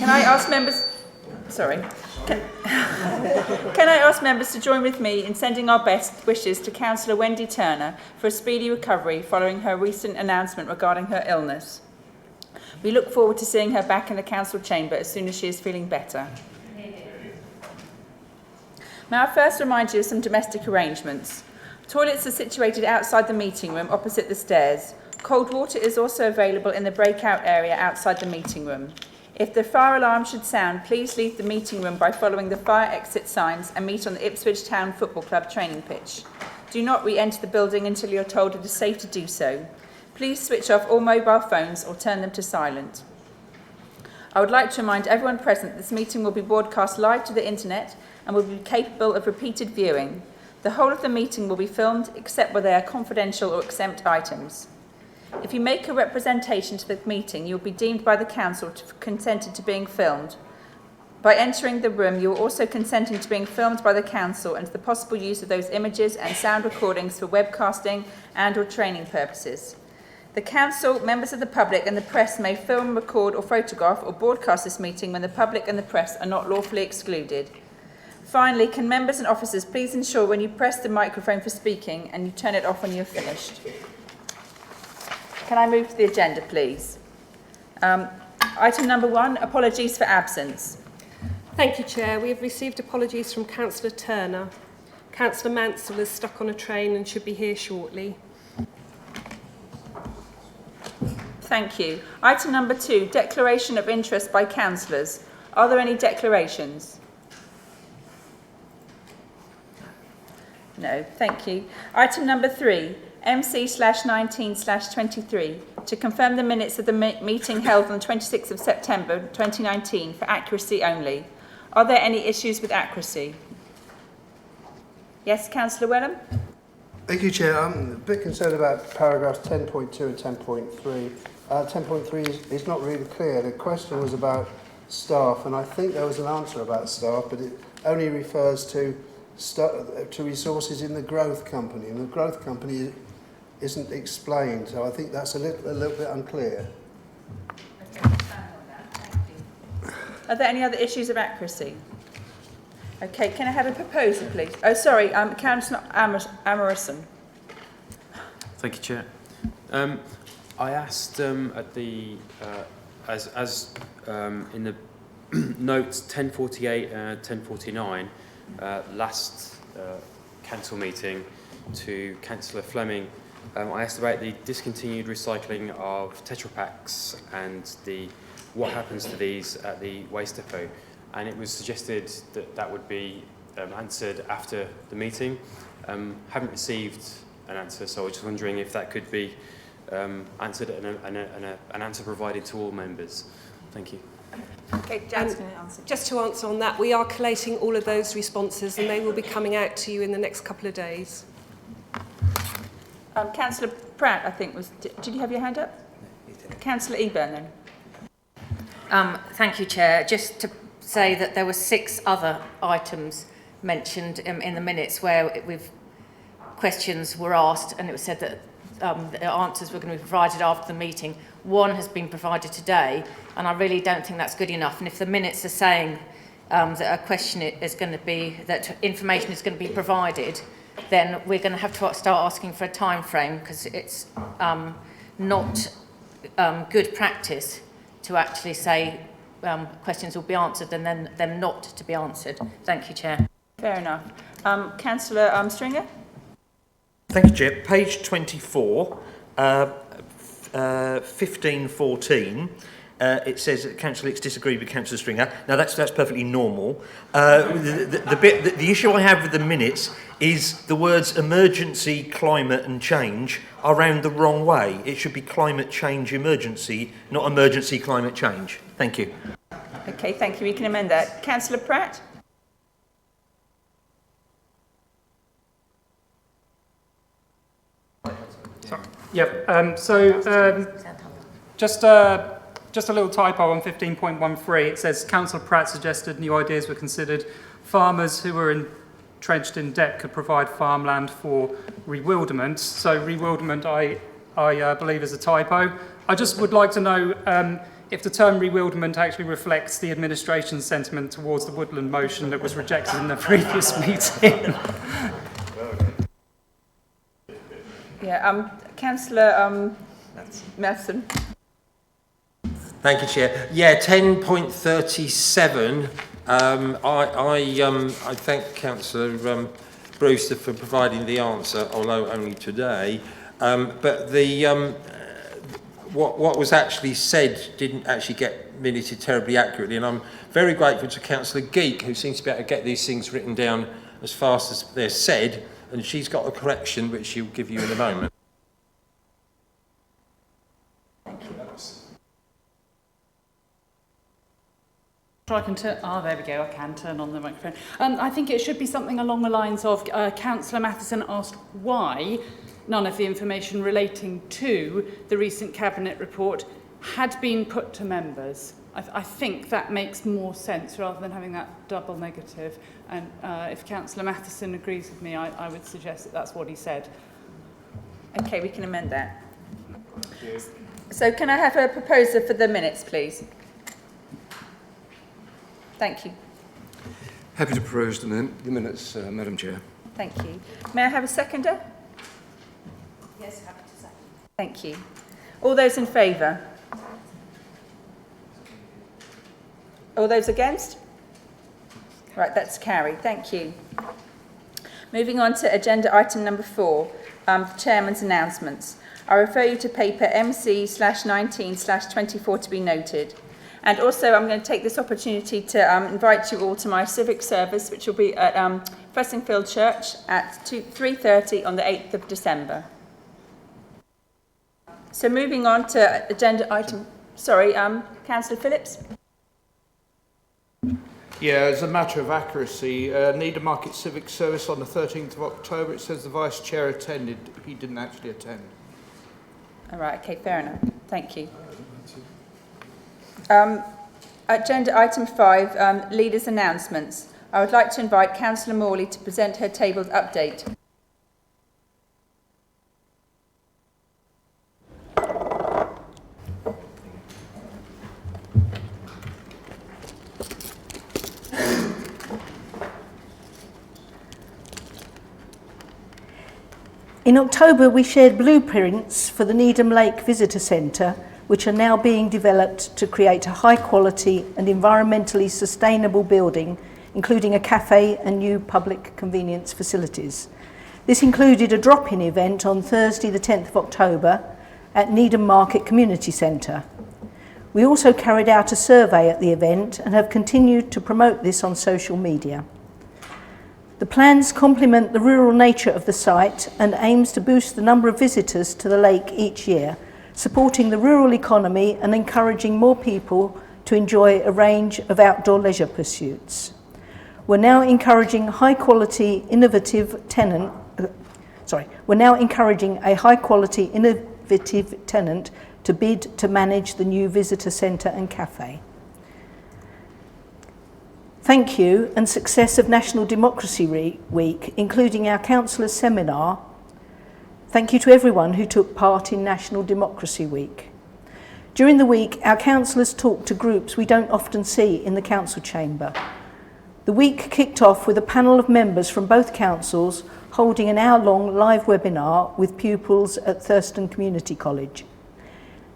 Can I ask members... Sorry. Can I ask members to join with me in sending our best wishes to Councillor Wendy Turner for a speedy recovery following her recent announcement regarding her illness. We look forward to seeing her back in the council chamber as soon as she is feeling better. May I first remind you of some domestic arrangements. Toilets are situated outside the meeting room opposite the stairs. Cold water is also available in the breakout area outside the meeting room. If the fire alarm should sound, please leave the meeting room by following the fire exit signs and meet on the Ipswich Town Football Club training pitch. Do not re-enter the building until you are told it is safe to do so. Please switch off all mobile phones or turn them to silent. I would like to remind everyone present this meeting will be broadcast live to the internet and will be capable of repeated viewing. The whole of the meeting will be filmed except where they are confidential or exempt items. If you make a representation to the meeting, you will be deemed by the council to have consented to being filmed. By entering the room, you are also consenting to being filmed by the council and to the possible use of those images and sound recordings for webcasting and/or training purposes. The council, members of the public and the press may film, record or photograph or broadcast this meeting when the public and the press are not lawfully excluded. Finally, can members and officers please ensure when you press the microphone for speaking and you turn it off when you're finished. Can I move to the agenda, please? Item number 1, apologies for absence. Thank you, Chair. We have received apologies from Councillor Turner. Councillor Mansell is stuck on a train and should be here shortly. Thank you. Item number 2, declaration of interest by councillors. Are there any declarations? No, thank you. Item number 3, MC/19/23, to confirm the minutes of the meeting held on the 26th of September 2019 for accuracy only. Are there any issues with accuracy? Yes, Councillor Wellham? Thank you, Chair. I'm a bit concerned about paragraphs 10.2 and 10.3. 10.3 is not really clear. The question was about staff, and I think there was an answer about staff, but it only refers to resources in the growth company, and the growth company isn't explained, so I think that's a little bit unclear. Are there any other issues of accuracy? Okay, can I have a proposal, please? Oh, sorry, Councillor Amerson. Thank you, Chair. I asked at the in the notes 1048 and 1049 last council meeting to Councillor Fleming. I asked about the discontinued recycling of Tetra Packs and what happens to these at the waste depot, and it was suggested that that would be answered after the meeting. Haven't received an answer, so I was just wondering if that could be answered and an answer provided to all members. Thank you. Okay, Jan's going to answer. Just to answer on that, we are collating all of those responses and they will be coming out to you in the next couple of days. Councillor Pratt, I think was... Did you have your hand up? Councillor Eburn, then. Thank you, Chair. Just to say that there were 6 other items mentioned in the minutes where questions were asked and it was said that the answers were going to be provided after the meeting. 1 has been provided today, and I really don't think that's good enough. And if the minutes are saying that a question is going to be, that information is going to be provided, then we're going to have to start asking for a time frame, because it's not good practice to actually say questions will be answered and then them not to be answered. Thank you, Chair. Fair enough. Councillor Stringer? Thank you, Chair. Page 24, 1514, it says that Councillor Hicks disagreed with Councillor Stringer. Now, that's perfectly normal. The issue I have with the minutes is the words emergency, climate and change are round the wrong way. It should be climate change emergency, not emergency climate change. Thank you. Okay, thank you. We can amend that. Councillor Pratt? Yep. Just a little typo on 15.13. It says Councillor Pratt suggested new ideas were considered. Farmers who were entrenched in debt could provide farmland for rewildement. So rewildment, I believe, is a typo. I just would like to know if the term bewilderment actually reflects the administration's sentiment towards the woodland motion that was rejected in the previous meeting. Yeah, Councillor Matheson. Thank you, Chair. Yeah, 10.37. I thank Councillor Brewster for providing the answer, although only today. But the what was actually said didn't actually get minuted terribly accurately, and I'm very grateful to Councillor Geek, who seems to be able to get these things written down as fast as they're said, and she's got a correction which she'll give you in a moment. I can turn. Oh, there we go. I can turn on the microphone. I think it should be something along the lines of Councillor Matheson asked why none of the information relating to the recent Cabinet report had been put to members. I think that makes more sense rather than having that double negative. And if Councillor Matheson agrees with me, I would suggest that that's what he said. Okay, we can amend that. So can I have a proposer for the minutes, please? Thank you. Happy to propose the minutes, Madam Chair. Thank you. May I have a seconder? Yes, happy to second. Thank you. All those in favour? All those against? Right, that's carried. Thank you. Moving on to agenda item number 4, the Chairman's announcements. I refer you to paper MC/19/24 to be noted. And also, I'm going to take this opportunity to invite you all to my civic service, which will be at Fressingfield Church at 3:30 on the 8th of December. So moving on to agenda item... Sorry, Councillor Phillips? Yeah, as a matter of accuracy, Needham Market Civic Service on the 13th of October, it says the Vice Chair attended. He didn't actually attend. All right, okay, fair enough. Thank you. Agenda item 5, leaders' announcements. I would like to invite Councillor Morley to present her tabled update. In October, we shared blueprints for the Needham Lake Visitor Centre, which are now being developed to create a high-quality and environmentally sustainable building, including a cafe and new public convenience facilities. This included a drop-in event on Thursday, the 10th of October, at Needham Market Community Centre. We also carried out a survey at the event and have continued to promote this on social media. The plans complement the rural nature of the site and aims to boost the number of visitors to the lake each year, supporting the rural economy and encouraging more people to enjoy a range of outdoor leisure pursuits. We're now encouraging a high-quality, innovative tenant to bid to manage the new visitor centre and cafe. Thank you and success of National Democracy Week, including our councillors' seminar. Thank you to everyone who took part in National Democracy Week. During the week, our councillors talked to groups we don't often see in the council chamber. The week kicked off with a panel of members from both councils holding an hour-long live webinar with pupils at Thurston Community College.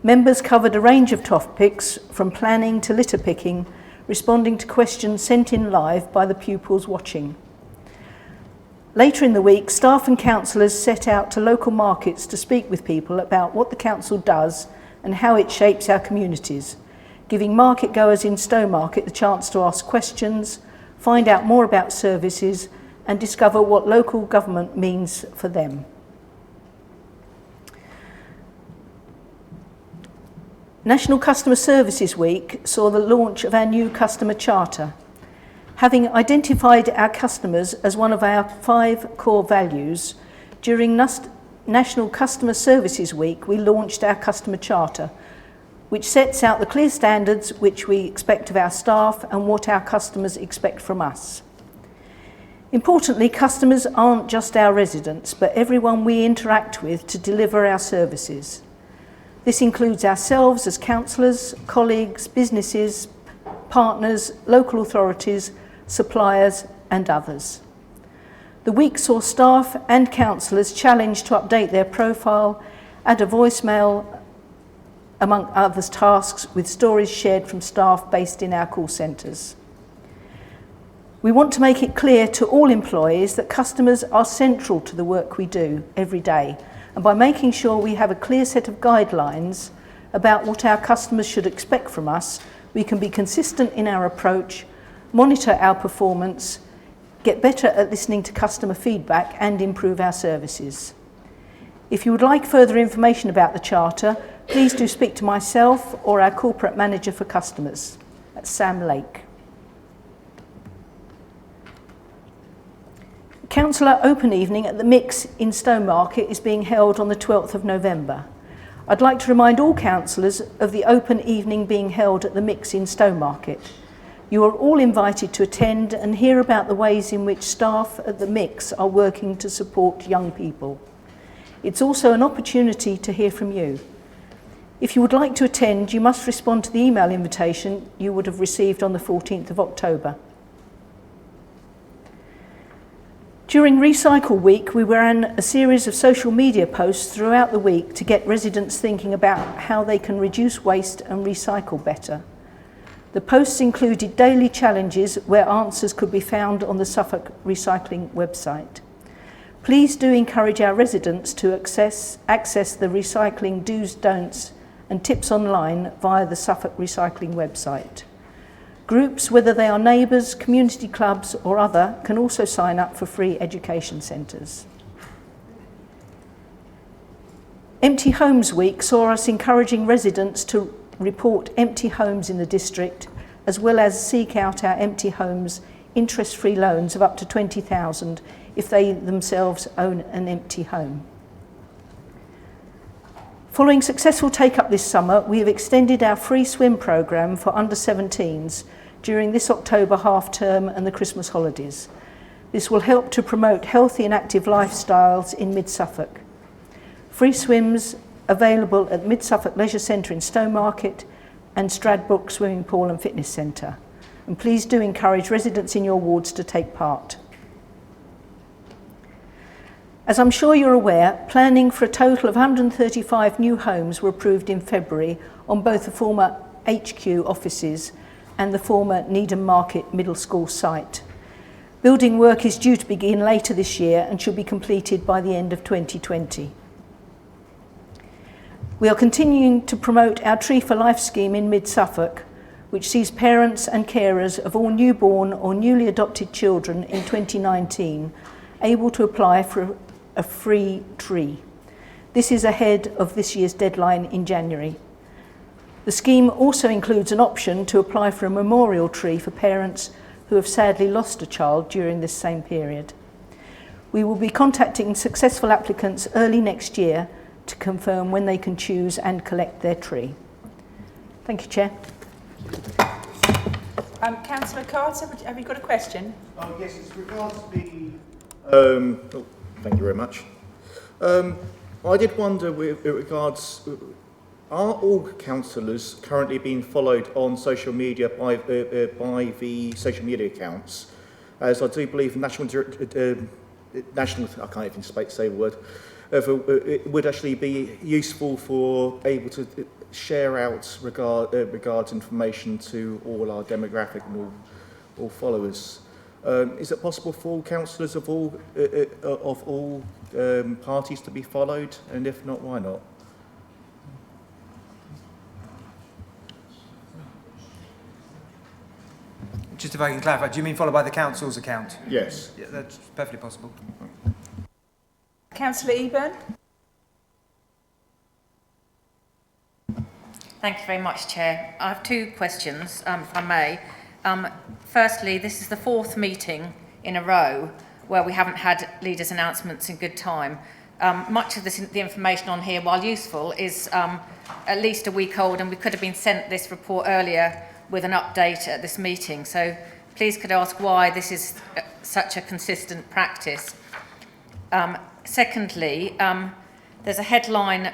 Members covered a range of topics from planning to litter picking, responding to questions sent in live by the pupils watching. Later in the week, staff and councillors set out to local markets to speak with people about what the council does and how it shapes our communities, giving market goers in Stowmarket the chance to ask questions, find out more about services and discover what local government means for them. National Customer Services Week saw the launch of our new customer charter. Having identified our customers as one of our 5 core values, during National Customer Services Week, we launched our customer charter, which sets out the clear standards which we expect of our staff and what our customers expect from us. Importantly, customers aren't just our residents, but everyone we interact with to deliver our services. This includes ourselves as councillors, colleagues, businesses, partners, local authorities, suppliers and others. The week saw staff and councillors challenged to update their profile, add a voicemail, among other tasks, with stories shared from staff based in our call centres. We want to make it clear to all employees that customers are central to the work we do every day, and by making sure we have a clear set of guidelines about what our customers should expect from us, we can be consistent in our approach, monitor our performance, get better at listening to customer feedback and improve our services. If you would like further information about the Charter, please do speak to myself or our Corporate Manager for Customers, that's Sam Lake. Councillor Open Evening at the Mix in Stowmarket is being held on the 12th of November. I'd like to remind all councillors of the open evening being held at the Mix in Stowmarket. You are all invited to attend and hear about the ways in which staff at the Mix are working to support young people. It's also an opportunity to hear from you. If you would like to attend, you must respond to the email invitation you would have received on the 14th of October. During Recycle Week, we ran a series of social media posts throughout the week to get residents thinking about how they can reduce waste and recycle better. The posts included daily challenges where answers could be found on the Suffolk Recycling website. Please do encourage our residents to access the recycling do's, don'ts and tips online via the Suffolk Recycling website. Groups, whether they are neighbours, community clubs or other, can also sign up for free education centres. Empty Homes Week saw us encouraging residents to report empty homes in the district, as well as seek out our empty homes interest-free loans of up to £20,000 if they themselves own an empty home. Following successful take-up this summer, we have extended our free swim programme for under-17s during this October half-term and the Christmas holidays. This will help to promote healthy and active lifestyles in Mid Suffolk. Free swims available at Mid Suffolk Leisure Centre in Stowmarket and Stradbrook Swimming Pool and Fitness Centre. And please do encourage residents in your wards to take part. As I'm sure you're aware, planning for a total of 135 new homes were approved in February on both the former HQ offices and the former Needham Market Middle School site. Building work is due to begin later this year and should be completed by the end of 2020. We are continuing to promote our Tree for Life scheme in Mid Suffolk, which sees parents and carers of all newborn or newly adopted children in 2019 able to apply for a free tree. This is ahead of this year's deadline in January. The scheme also includes an option to apply for a memorial tree for parents who have sadly lost a child during this same period. We will be contacting successful applicants early next year to confirm when they can choose and collect their tree. Thank you, Chair. Councillor Carter, have you got a question? Yes, it's regards to the... thank you very much. I did wonder with regards... Are all councillors currently being followed on social media by the social media accounts? As I do believe national, I can't even say the word, it would actually be useful for able to share out regards information to all our demographic and all followers. Is it possible for all councillors of all parties to be followed? And if not, why not? Just if I can clarify, do you mean followed by the council's account? Yes. Yeah, that's perfectly possible. Councillor Eburn? Thank you very much, Chair. I have two questions, if I may. Firstly, this is the fourth meeting in a row where we haven't had leaders' announcements in good time. Much of the information on here, while useful, is at least a week old, and we could have been sent this report earlier with an update at this meeting. So please could I ask why this is such a consistent practice? Secondly, there's a headline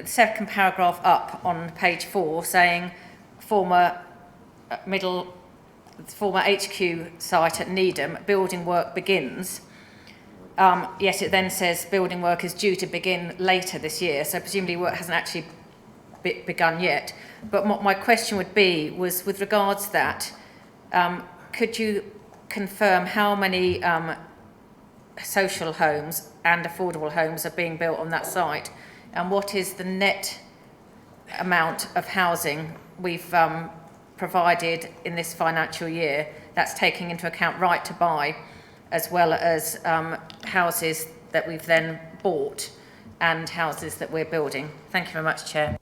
second paragraph up on page 4 saying former HQ site at Needham, building work begins. Yes, it then says building work is due to begin later this year, so presumably work hasn't actually begun yet. But my question would be, was with regards to that, could you confirm how many social homes and affordable homes are being built on that site, and what is the net amount of housing we've provided in this financial year that's taking into account right to buy, as well as houses that we've then bought and houses that we're building? Thank you very much, Chair.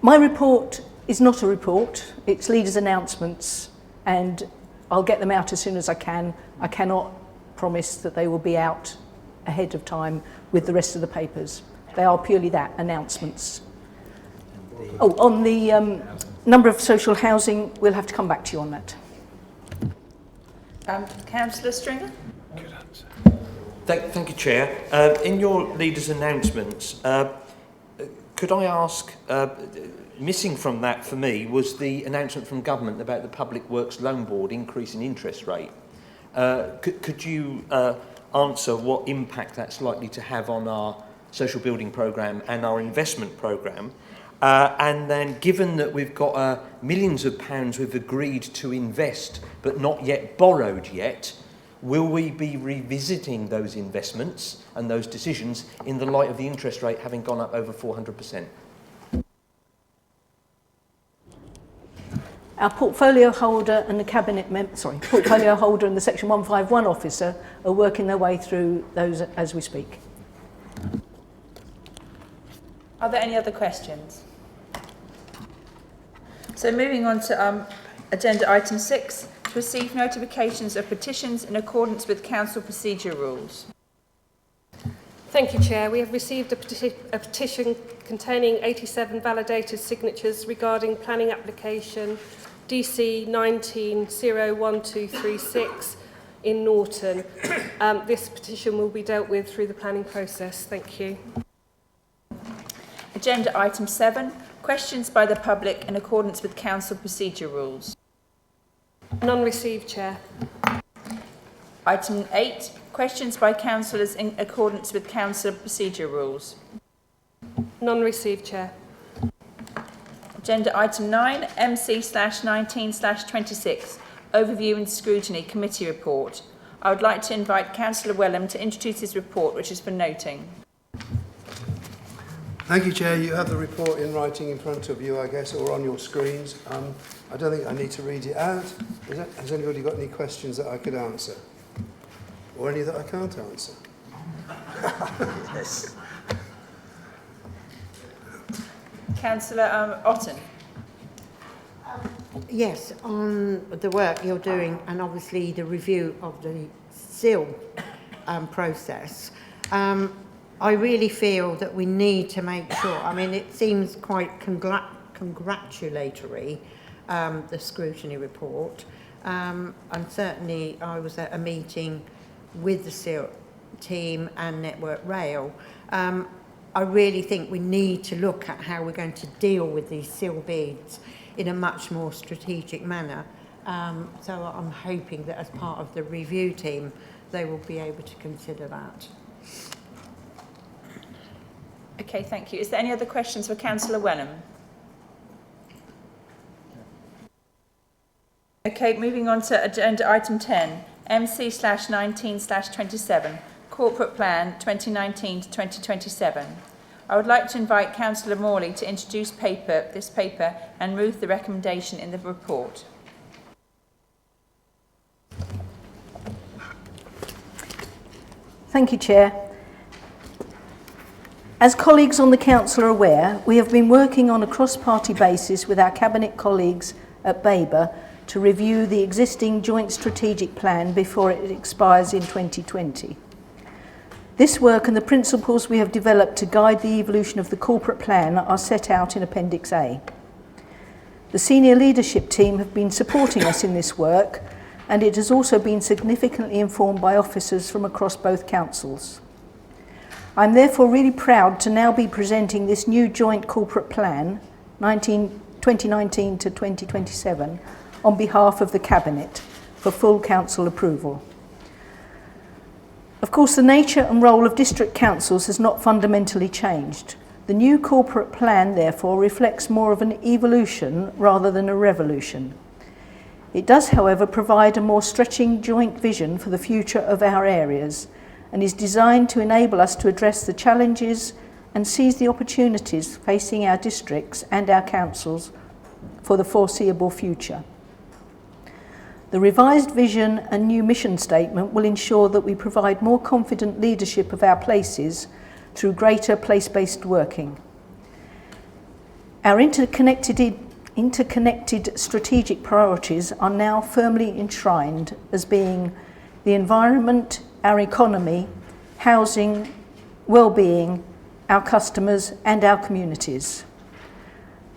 My report is not a report, it's leaders' announcements, and I'll get them out as soon as I can. I cannot promise that they will be out ahead of time with the rest of the papers. They are purely that, announcements. Oh, on the number of social housing, we'll have to come back to you on that. Councillor Stringer? Thank you, Chair. In your leaders' announcements, could I ask, missing from that for me was the announcement from government about the Public Works Loan Board increasing interest rate. Could you answer what impact that's likely to have on our social building programme and our investment programme? And then, given that we've got millions of pounds we've agreed to invest but not yet borrowed yet, will we be revisiting those investments and those decisions in the light of the interest rate having gone up over 400%? Our portfolio holder and the portfolio holder and the Section 151 officer are working their way through those as we speak. Are there any other questions? So moving on to agenda item 6, to receive notifications of petitions in accordance with council procedure rules. Thank you, Chair. We have received a petition containing 87 validated signatures regarding planning application DC 19-01236 in Norton. This petition will be dealt with through the planning process. Thank you. Agenda item 7, questions by the public in accordance with council procedure rules. None received, Chair. Item 8, questions by councillors in accordance with council procedure rules. None received, Chair. Agenda item 9, MC/19/26, overview and scrutiny committee report. I would like to invite Councillor Wellham to introduce his report, which is for noting. Thank you, Chair. You have the report in writing in front of you, I guess, or on your screens. I don't think I need to read it out. Has anybody got any questions that I could answer? Or any that I can't answer? Yes. Councillor Otten. Yes, on the work you're doing and obviously the review of the SIL process, I really feel that we need to make sure, I mean, it seems quite congratulatory, the scrutiny report, and certainly I was at a meeting with the SIL team and Network Rail. I really think we need to look at how we're going to deal with these SIL bids in a much more strategic manner. So I'm hoping that as part of the review team, they will be able to consider that. Okay, thank you. Is there any other questions for Councillor Wenham? Okay, moving on to agenda item 10, MC/19/27, Corporate Plan 2019 to 2027. I would like to invite Councillor Morley to introduce this paper and move the recommendation in the report. Thank you, Chair. As colleagues on the Council are aware, we have been working on a cross-party basis with our Cabinet colleagues at Baber to review the existing joint strategic plan before it expires in 2020. This work and the principles we have developed to guide the evolution of the corporate plan are set out in Appendix A. The senior leadership team have been supporting us in this work, and it has also been significantly informed by officers from across both councils. I'm therefore really proud to now be presenting this new joint corporate plan, 2019 to 2027, on behalf of the Cabinet for full council approval. Of course, the nature and role of district councils has not fundamentally changed. The new corporate plan, therefore, reflects more of an evolution rather than a revolution. It does, however, provide a more stretching joint vision for the future of our areas and is designed to enable us to address the challenges and seize the opportunities facing our districts and our councils for the foreseeable future. The revised vision and new mission statement will ensure that we provide more confident leadership of our places through greater place-based working. Our interconnected strategic priorities are now firmly enshrined as being the environment, our economy, housing, well-being, our customers and our communities.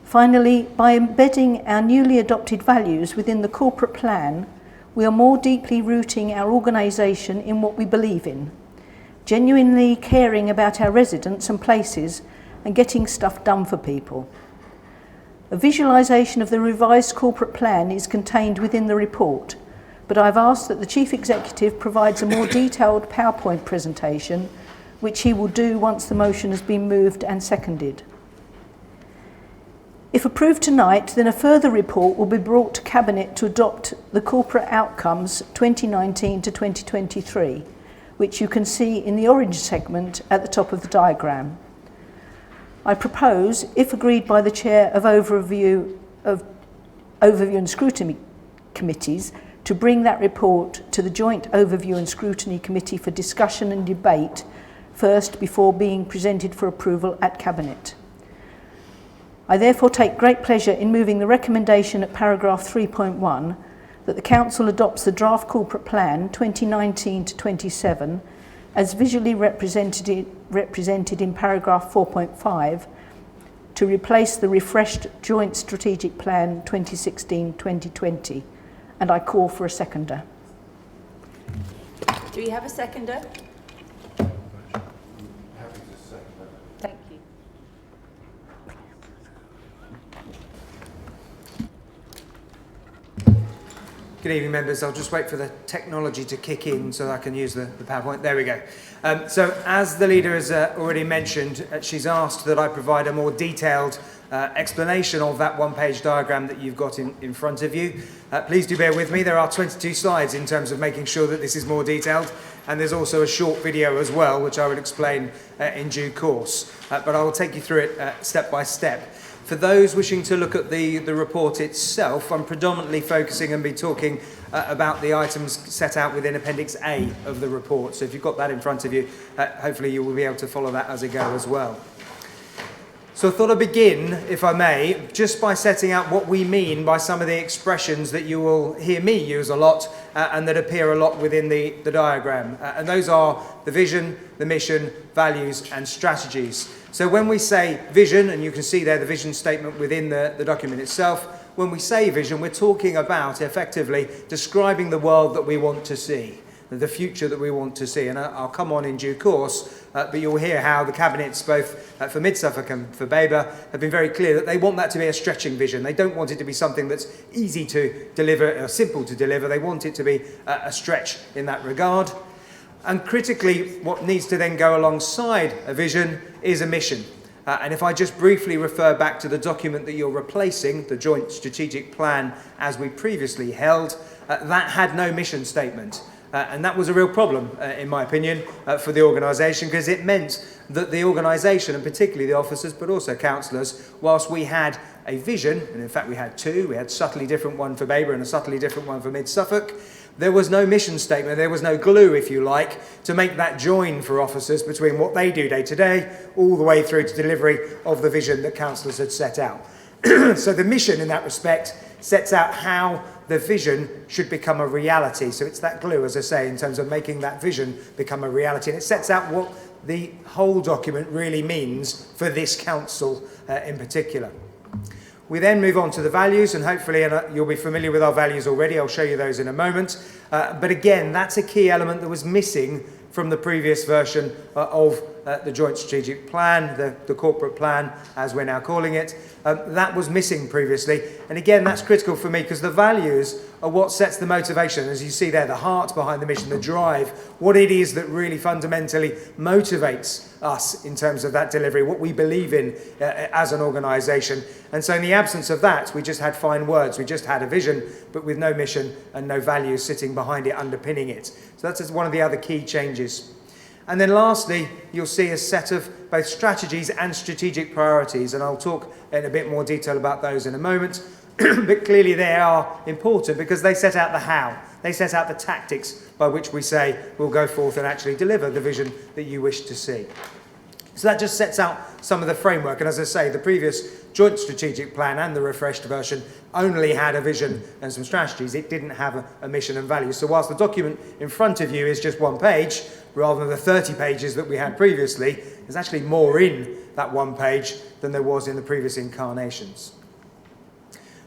Finally, by embedding our newly adopted values within the corporate plan, we are more deeply rooting our organisation in what we believe in, genuinely caring about our residents and places and getting stuff done for people. A visualisation of the revised corporate plan is contained within the report, but I've asked that the Chief Executive provides a more detailed PowerPoint presentation, which he will do once the motion has been moved and seconded. If approved tonight, then a further report will be brought to Cabinet to adopt the corporate outcomes 2019 to 2023, which you can see in the orange segment at the top of the diagram. I propose, if agreed by the Chair of Overview and Scrutiny Committees, to bring that report to the Joint Overview and Scrutiny Committee for discussion and debate first before being presented for approval at Cabinet. I therefore take great pleasure in moving the recommendation at paragraph 3.1 that the Council adopts the draft corporate plan 2019 to 27 as visually represented in paragraph 4.5 to replace the refreshed Joint Strategic Plan 2016-2020, and I call for a seconder. Do we have a seconder? Thank you. Good evening, members. I'll just wait for the technology to kick in so that I can use the PowerPoint. There we go. So as the leader has already mentioned, she's asked that I provide a more detailed explanation of that one-page diagram that you've got in front of you. Please do bear with me. There are 22 slides in terms of making sure that this is more detailed, and there's also a short video as well, which I will explain in due course. But I will take you through it step by step. For those wishing to look at the report itself, I'm predominantly focusing and be talking about the items set out within Appendix A of the report. So if you've got that in front of you, hopefully you will be able to follow that as I go as well. So I thought I'd begin, if I may, just by setting out what we mean by some of the expressions that you will hear me use a lot and that appear a lot within the diagram. And those are the vision, the mission, values and strategies. So when we say vision, and you can see there the vision statement within the document itself, when we say vision, we're talking about effectively describing the world that we want to see, the future that we want to see. And I'll come on in due course, but you'll hear how the cabinets, both for Mid Suffolk and for Baber, have been very clear that they want that to be a stretching vision. They don't want it to be something that's easy to deliver or simple to deliver. They want it to be a stretch in that regard. And critically, what needs to then go alongside a vision is a mission. And if I just briefly refer back to the document that you're replacing, the Joint Strategic Plan as we previously held, that had no mission statement. And that was a real problem, in my opinion, for the organisation, because it meant that the organisation, and particularly the officers, but also councillors, whilst we had a vision, and in fact we had two, we had a subtly different one for Baber and a subtly different one for Mid Suffolk, there was no mission statement, there was no glue, if you like, to make that join for officers between what they do day to day, all the way through to delivery of the vision that councillors had set out. So the mission in that respect sets out how the vision should become a reality. So it's that glue, as I say, in terms of making that vision become a reality. And it sets out what the whole document really means for this council in particular. We then move on to the values, and hopefully you'll be familiar with our values already. I'll show you those in a moment. But again, that's a key element that was missing from the previous version of the Joint Strategic Plan, the corporate plan, as we're now calling it. That was missing previously. And again, that's critical for me because the values are what sets the motivation. As you see there, the heart behind the mission, the drive, what it is that really fundamentally motivates us in terms of that delivery, what we believe in as an organisation. And so in the absence of that, we just had fine words. We just had a vision, but with no mission and no values sitting behind it, underpinning it. So that's one of the other key changes. And then lastly, you'll see a set of both strategies and strategic priorities, and I'll talk in a bit more detail about those in a moment. But clearly they are important because they set out the how. They set out the tactics by which we say we'll go forth and actually deliver the vision that you wish to see. So that just sets out some of the framework. And as I say, the previous Joint Strategic Plan and the refreshed version only had a vision and some strategies. It didn't have a mission and values. So whilst the document in front of you is just one page, rather than the 30 pages that we had previously, there's actually more in that one page than there was in the previous incarnations.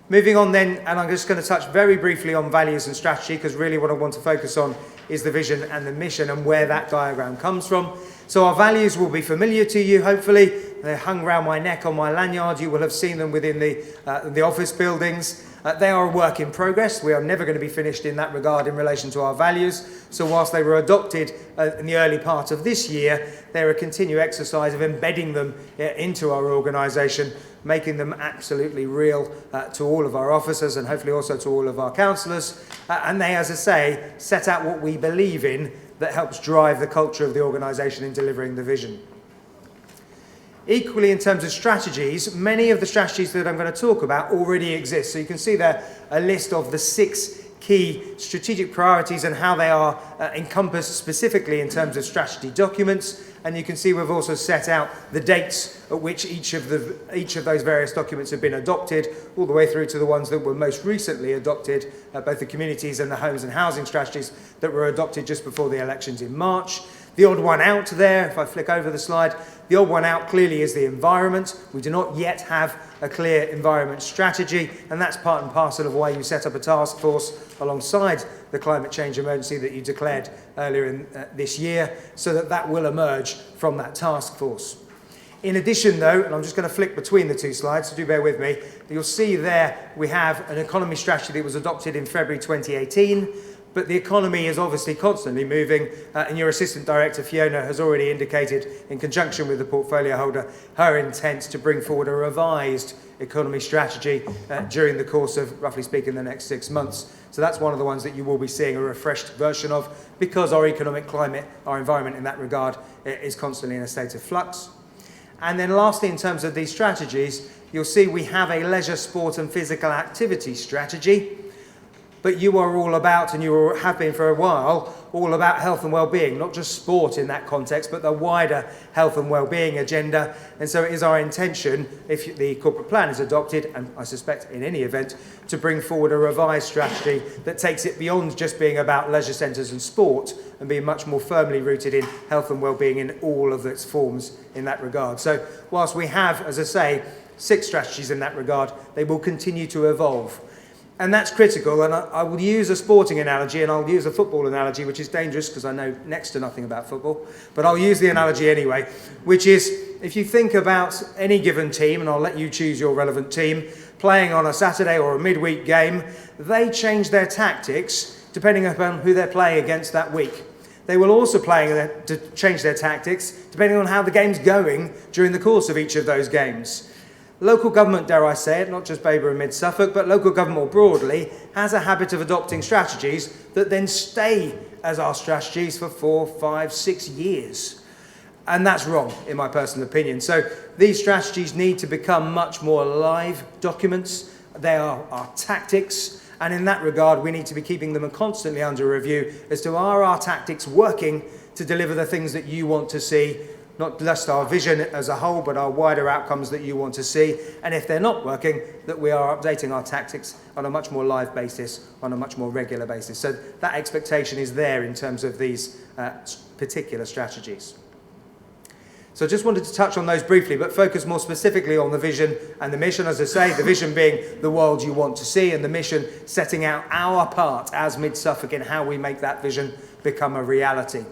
Moving on then, and I'm just going to touch very briefly on values and strategy, because really what I want to focus on is the vision and the mission and where that diagram comes from. So our values will be familiar to you, hopefully. They're hung around my neck on my lanyard. You will have seen them within the office buildings. They are a work in progress. We are never going to be finished in that regard in relation to our values. So whilst they were adopted in the early part of this year, they're a continued exercise of embedding them into our organisation, making them absolutely real to all of our officers and hopefully also to all of our councillors. And they, as I say, set out what we believe in that helps drive the culture of the organisation in delivering the vision. Equally, in terms of strategies, many of the strategies that I'm going to talk about already exist. So you can see there a list of the 6 key strategic priorities and how they are encompassed specifically in terms of strategy documents. And you can see we've also set out the dates at which each of those various documents have been adopted, all the way through to the ones that were most recently adopted, both the communities and the homes and housing strategies that were adopted just before the elections in March. The odd one out there, if I flick over the slide, the odd one out clearly is the environment. We do not yet have a clear environment strategy, and that's part and parcel of why you set up a task force alongside the climate change emergency that you declared earlier in this year, so that will emerge from that task force. In addition though, and I'm just going to flick between the 2 slides, so do bear with me, you'll see there we have an economy strategy that was adopted in February 2018, but the economy is obviously constantly moving, and your Assistant Director, Fiona, has already indicated, in conjunction with the portfolio holder, her intent to bring forward a revised economy strategy during the course of, roughly speaking, the next 6 months. So that's one of the ones that you will be seeing a refreshed version of, because our economic climate, our environment in that regard, is constantly in a state of flux. And then lastly, in terms of these strategies, you'll see we have a leisure, sport and physical activity strategy. But you are all about, and you have been for a while, all about health and well-being, not just sport in that context, but the wider health and well-being agenda. And so it is our intention, if the corporate plan is adopted, and I suspect in any event, to bring forward a revised strategy that takes it beyond just being about leisure centres and sport, and being much more firmly rooted in health and well-being in all of its forms in that regard. So whilst we have, as I say, 6 strategies in that regard, they will continue to evolve. And that's critical, and I will use a sporting analogy, and I'll use a football analogy, which is dangerous because I know next to nothing about football, but I'll use the analogy anyway, which is, if you think about any given team, and I'll let you choose your relevant team, playing on a Saturday or a midweek game, they change their tactics depending upon who they're playing against that week. They will also to change their tactics depending on how the game's going during the course of each of those games. Local government, dare I say it, not just Baber and Mid Suffolk, but local government more broadly, has a habit of adopting strategies that then stay as our strategies for 4, 5, 6 years. And that's wrong, in my personal opinion. So these strategies need to become much more live documents. They are our tactics. And in that regard, we need to be keeping them constantly under review as to, are our tactics working to deliver the things that you want to see, not just our vision as a whole, but our wider outcomes that you want to see. And if they're not working, that we are updating our tactics on a much more live basis, on a much more regular basis. So that expectation is there in terms of these particular strategies. So I just wanted to touch on those briefly, but focus more specifically on the vision and the mission. As I say, the vision being the world you want to see, and the mission setting out our part as Mid Suffolk in how we make that vision become a reality.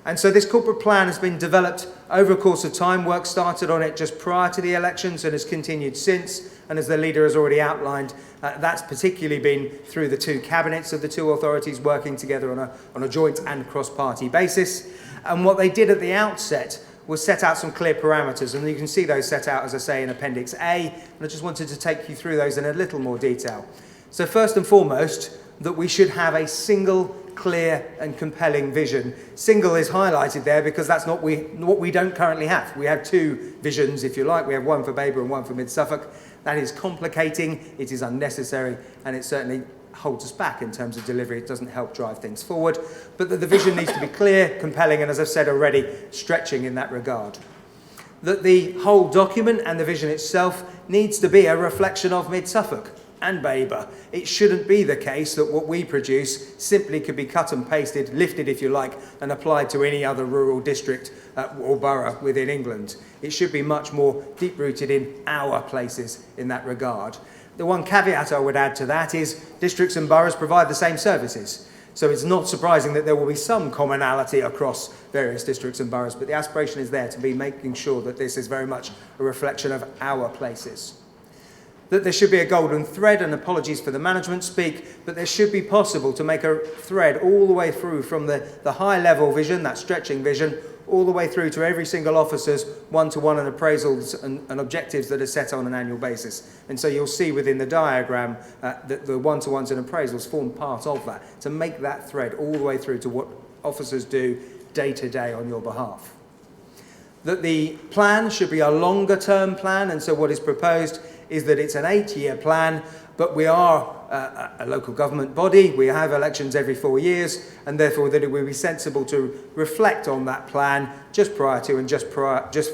And so this corporate plan has been developed over a course of time. Work started on it just prior to the elections and has continued since. And as the leader has already outlined, that's particularly been through the two cabinets of the two authorities working together on a joint and cross-party basis. And what they did at the outset was set out some clear parameters, and you can see those set out, as I say, in Appendix A, and I just wanted to take you through those in a little more detail. So first and foremost, that we should have a single, clear and compelling vision. Single is highlighted there because that's not what we don't currently have. We have two visions, if you like. We have one for Baber and one for Mid Suffolk. That is complicating, it is unnecessary, and it certainly holds us back in terms of delivery. It doesn't help drive things forward, but the vision needs to be clear, compelling, and as I've said already, stretching in that regard. That the whole document and the vision itself needs to be a reflection of Mid Suffolk and Baber. It shouldn't be the case that what we produce simply could be cut and pasted, lifted if you like, and applied to any other rural district or borough within England. It should be much more deep-rooted in our places in that regard. The one caveat I would add to that is districts and boroughs provide the same services. So it's not surprising that there will be some commonality across various districts and boroughs, but the aspiration is there to be making sure that this is very much a reflection of our places. That there should be a golden thread, and apologies for the management speak, but there should be possible to make a thread all the way through from the high level vision, that stretching vision, all the way through to every single officer's one-to-one and appraisals and objectives that are set on an annual basis. And so you'll see within the diagram that the one-to-ones and appraisals form part of that, to make that thread all the way through to what officers do day to day on your behalf. That the plan should be a longer term plan, and so what is proposed is that it's an 8-year plan, but we are a local government body. We have elections every 4 years, and therefore that it would be sensible to reflect on that plan just prior to and just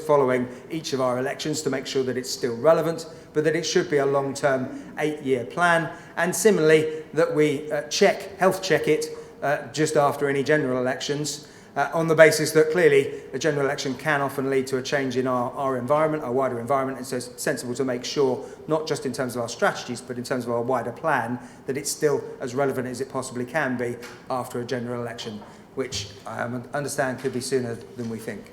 following each of our elections to make sure that it's still relevant, but that it should be a long-term 8-year plan. And similarly, that we health check it just after any general elections, on the basis that clearly a general election can often lead to a change in our environment, our wider environment, and so it's sensible to make sure, not just in terms of our strategies, but in terms of our wider plan, that it's still as relevant as it possibly can be after a general election, which I understand could be sooner than we think.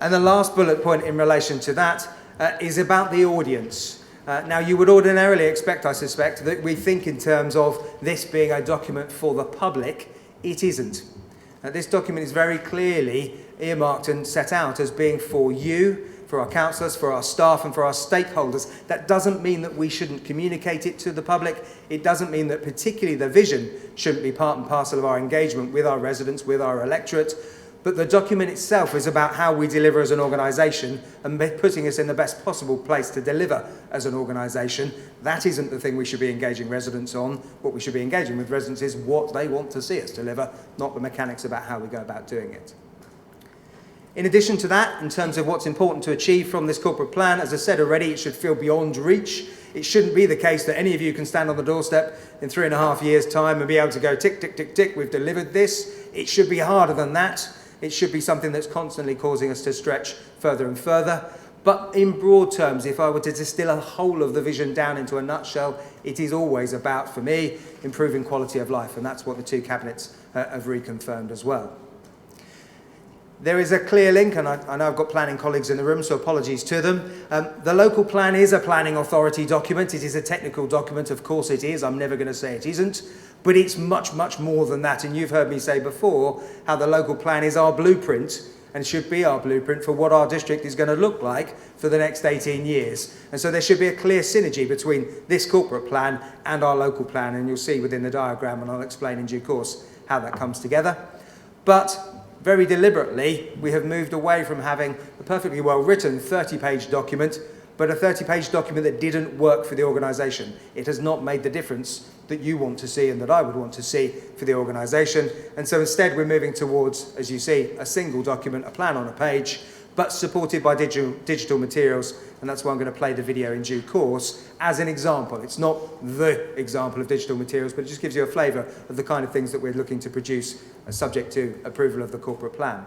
And the last bullet point in relation to that is about the audience. Now, you would ordinarily expect, I suspect, that we think in terms of this being a document for the public. It isn't. This document is very clearly earmarked and set out as being for you, for our councillors, for our staff and for our stakeholders. That doesn't mean that we shouldn't communicate it to the public. It doesn't mean that particularly the vision shouldn't be part and parcel of our engagement with our residents, with our electorate. But the document itself is about how we deliver as an organisation and putting us in the best possible place to deliver as an organisation. That isn't the thing we should be engaging residents on. What we should be engaging with residents is what they want to see us deliver, not the mechanics about how we go about doing it. In addition to that, in terms of what's important to achieve from this corporate plan, as I said already, it should feel beyond reach. It shouldn't be the case that any of you can stand on the doorstep in 3.5 years' time and be able to go tick, tick, tick, tick, we've delivered this. It should be harder than that. It should be something that's constantly causing us to stretch further and further. But in broad terms, if I were to distill a whole of the vision down into a nutshell, it is always about, for me, improving quality of life. And that's what the two cabinets have reconfirmed as well. There is a clear link, and I know I've got planning colleagues in the room, so apologies to them. The local plan is a planning authority document. It is a technical document, of course it is. I'm never going to say it isn't. But it's much, much more than that. And you've heard me say before how the local plan is our blueprint and should be our blueprint for what our district is going to look like for the next 18 years. And so there should be a clear synergy between this corporate plan and our local plan. And you'll see within the diagram, and I'll explain in due course how that comes together. But very deliberately, we have moved away from having a perfectly well-written 30-page document, but a 30-page document that didn't work for the organisation. It has not made the difference that you want to see and that I would want to see for the organisation. And so instead we're moving towards, as you see, a single document, a plan on a page, but supported by digital materials. And that's why I'm going to play the video in due course as an example. It's not the example of digital materials, but it just gives you a flavour of the kind of things that we're looking to produce subject to approval of the corporate plan.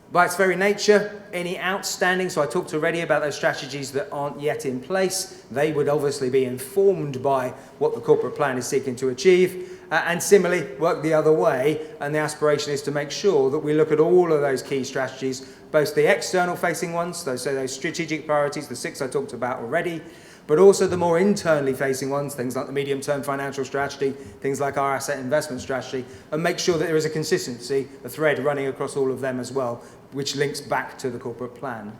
By its very nature, any outstanding, so I talked already about those strategies that aren't yet in place, they would obviously be informed by what the corporate plan is seeking to achieve, and similarly work the other way, and the aspiration is to make sure that we look at all of those key strategies, both the external facing ones, those strategic priorities, the 6 I talked about already, but also the more internally facing ones, things like the medium-term financial strategy, things like our asset investment strategy, and make sure that there is a consistency, a thread running across all of them as well, which links back to the corporate plan.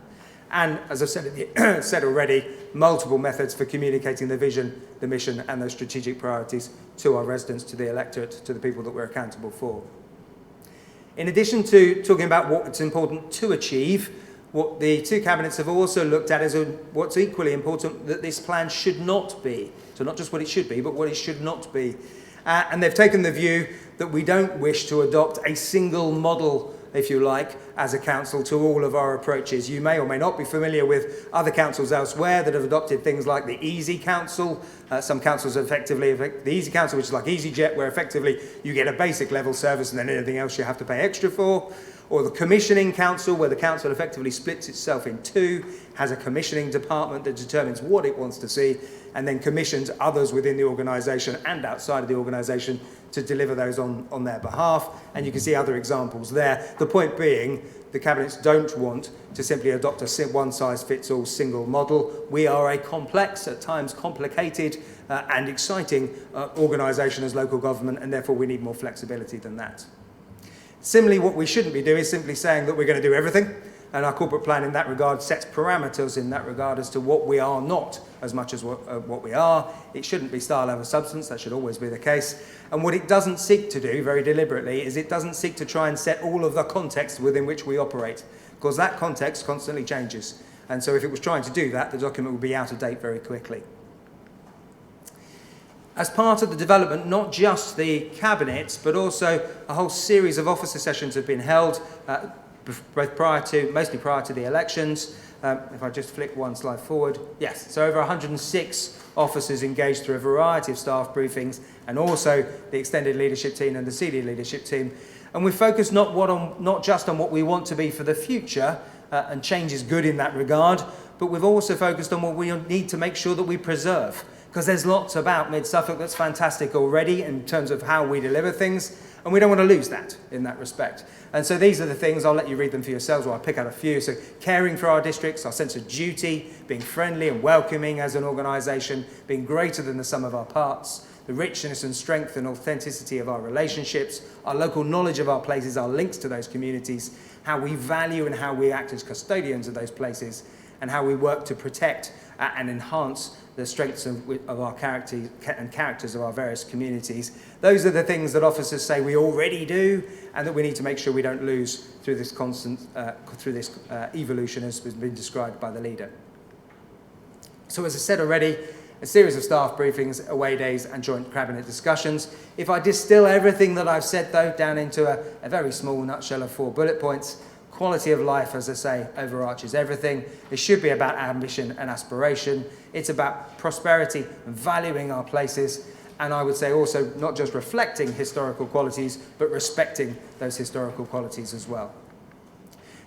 And, as I've said already, multiple methods for communicating the vision, the mission, and those strategic priorities to our residents, to the electorate, to the people that we're accountable for. In addition to talking about what's important to achieve, what the 2 cabinets have also looked at is what's equally important that this plan should not be. So not just what it should be, but what it should not be. And they've taken the view that we don't wish to adopt a single model, if you like, as a council to all of our approaches. You may or may not be familiar with other councils elsewhere that have adopted things like the Easy Council. Some councils effectively, the Easy Council, which is like EasyJet, where effectively you get a basic level service and then anything else you have to pay extra for. Or the Commissioning Council, where the council effectively splits itself in 2, has a commissioning department that determines what it wants to see, and then commissions others within the organisation and outside of the organisation to deliver those on their behalf. And you can see other examples there. The point being, the cabinets don't want to simply adopt a one-size-fits-all single model. We are a complex, at times complicated and exciting organisation as local government, and therefore we need more flexibility than that. Similarly, what we shouldn't be doing is simply saying that we're going to do everything, and our corporate plan in that regard sets parameters in that regard as to what we are not as much as what we are. It shouldn't be style over substance, that should always be the case. And what it doesn't seek to do, very deliberately, is it doesn't seek to try and set all of the context within which we operate, because that context constantly changes. And so if it was trying to do that, the document would be out of date very quickly. As part of the development, not just the cabinets, but also a whole series of officer sessions have been held, mostly prior to the elections. If I just flick one slide forward. Yes, so over 106 officers engaged through a variety of staff briefings, and also the extended leadership team and the senior leadership team. And we focused not just on what we want to be for the future, and change is good in that regard, but we've also focused on what we need to make sure that we preserve. Because there's lots about Mid Suffolk that's fantastic already in terms of how we deliver things, and we don't want to lose that in that respect. And so these are the things, I'll let you read them for yourselves, or I'll pick out a few. So caring for our districts, our sense of duty, being friendly and welcoming as an organisation, being greater than the sum of our parts, the richness and strength and authenticity of our relationships, our local knowledge of our places, our links to those communities, how we value and how we act as custodians of those places, and how we work to protect and enhance the strengths of our characters of our various communities. Those are the things that officers say we already do, and that we need to make sure we don't lose through this constant, evolution as has been described by the leader. So as I said already, a series of staff briefings, away days, and joint cabinet discussions. If I distill everything that I've said, though, down into a very small nutshell of 4 bullet points, quality of life, as I say, overarches everything. It should be about ambition and aspiration. It's about prosperity and valuing our places. And I would say also not just reflecting historical qualities, but respecting those historical qualities as well.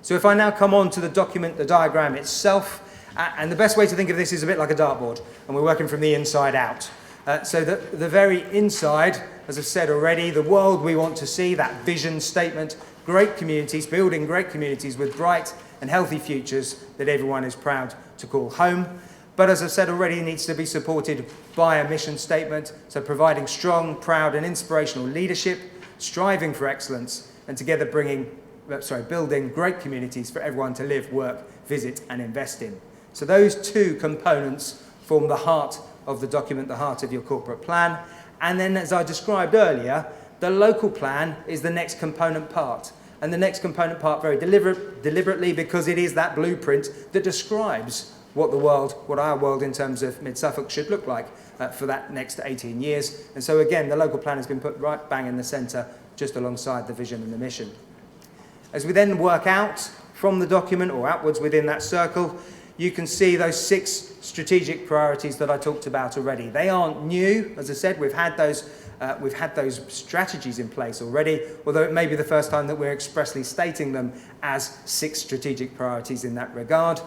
So if I now come on to the document, the diagram itself, and the best way to think of this is a bit like a dartboard, and we're working from the inside out. So the very inside, as I've said already, the world we want to see, that vision statement, great communities, building great communities with bright and healthy futures that everyone is proud to call home. But as I've said already, it needs to be supported by a mission statement, so providing strong, proud and inspirational leadership, striving for excellence, and together building great communities for everyone to live, work, visit and invest in. So those 2 components form the heart of the document, the heart of your corporate plan. And then, as I described earlier, the local plan is the next component part. And the next component part very deliberately, because it is that blueprint that describes what our world in terms of Mid Suffolk should look like for that next 18 years. And so again, the local plan has been put right bang in the centre, just alongside the vision and the mission. As we then work out from the document or outwards within that circle, you can see those 6 strategic priorities that I talked about already. They aren't new. As I said, we've had those We've had those strategies in place already, although it may be the first time that we're expressly stating them as 6 strategic priorities in that regard.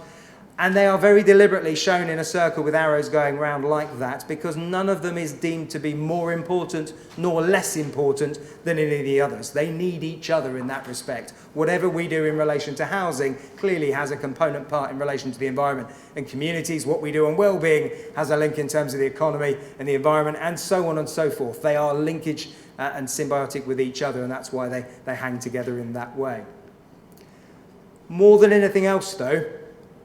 And they are very deliberately shown in a circle with arrows going round like that, because none of them is deemed to be more important nor less important than any of the others. They need each other in that respect. Whatever we do in relation to housing clearly has a component part in relation to the environment and communities. What we do on well-being has a link in terms of the economy and the environment, and so on and so forth. They are linkage and symbiotic with each other, and that's why they hang together in that way. More than anything else, though,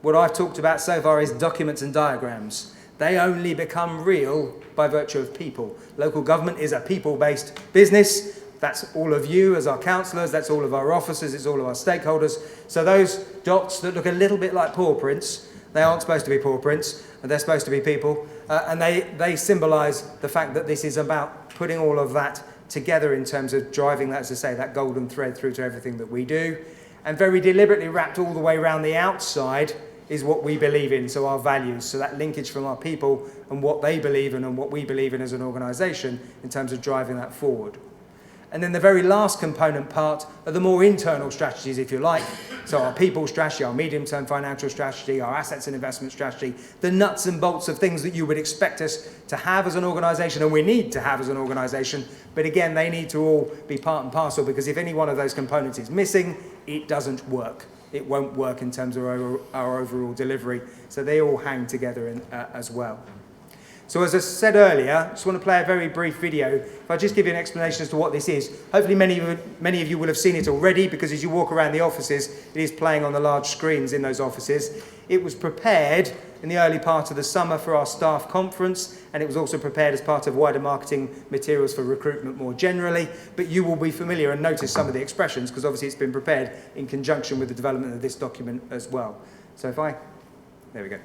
what I've talked about so far is documents and diagrams. They only become real by virtue of people. Local government is a people-based business. That's all of you as our councillors, that's all of our officers, it's all of our stakeholders. So those dots that look a little bit like paw prints, they aren't supposed to be paw prints, they're supposed to be people, and they symbolise the fact that this is about putting all of that together in terms of driving that, as I say, that golden thread through to everything that we do. And very deliberately wrapped all the way around the outside is what we believe in, so our values, so that linkage from our people and what they believe in and what we believe in as an organisation in terms of driving that forward. And then the very last component part are the more internal strategies, if you like. So our people strategy, our medium-term financial strategy, our assets and investment strategy, the nuts and bolts of things that you would expect us to have as an organisation and we need to have as an organisation. But again, they need to all be part and parcel, because if any one of those components is missing, it doesn't work. It won't work in terms of our overall delivery. So they all hang together as well. So as I said earlier, I just want to play a very brief video. If I just give you an explanation as to what this is. Hopefully many of you will have seen it already, because as you walk around the offices, it is playing on the large screens in those offices. It was prepared in the early part of the summer for our staff conference, and it was also prepared as part of wider marketing materials for recruitment more generally. But you will be familiar and notice some of the expressions, because obviously it's been prepared in conjunction with the development of this document as well. So there we go.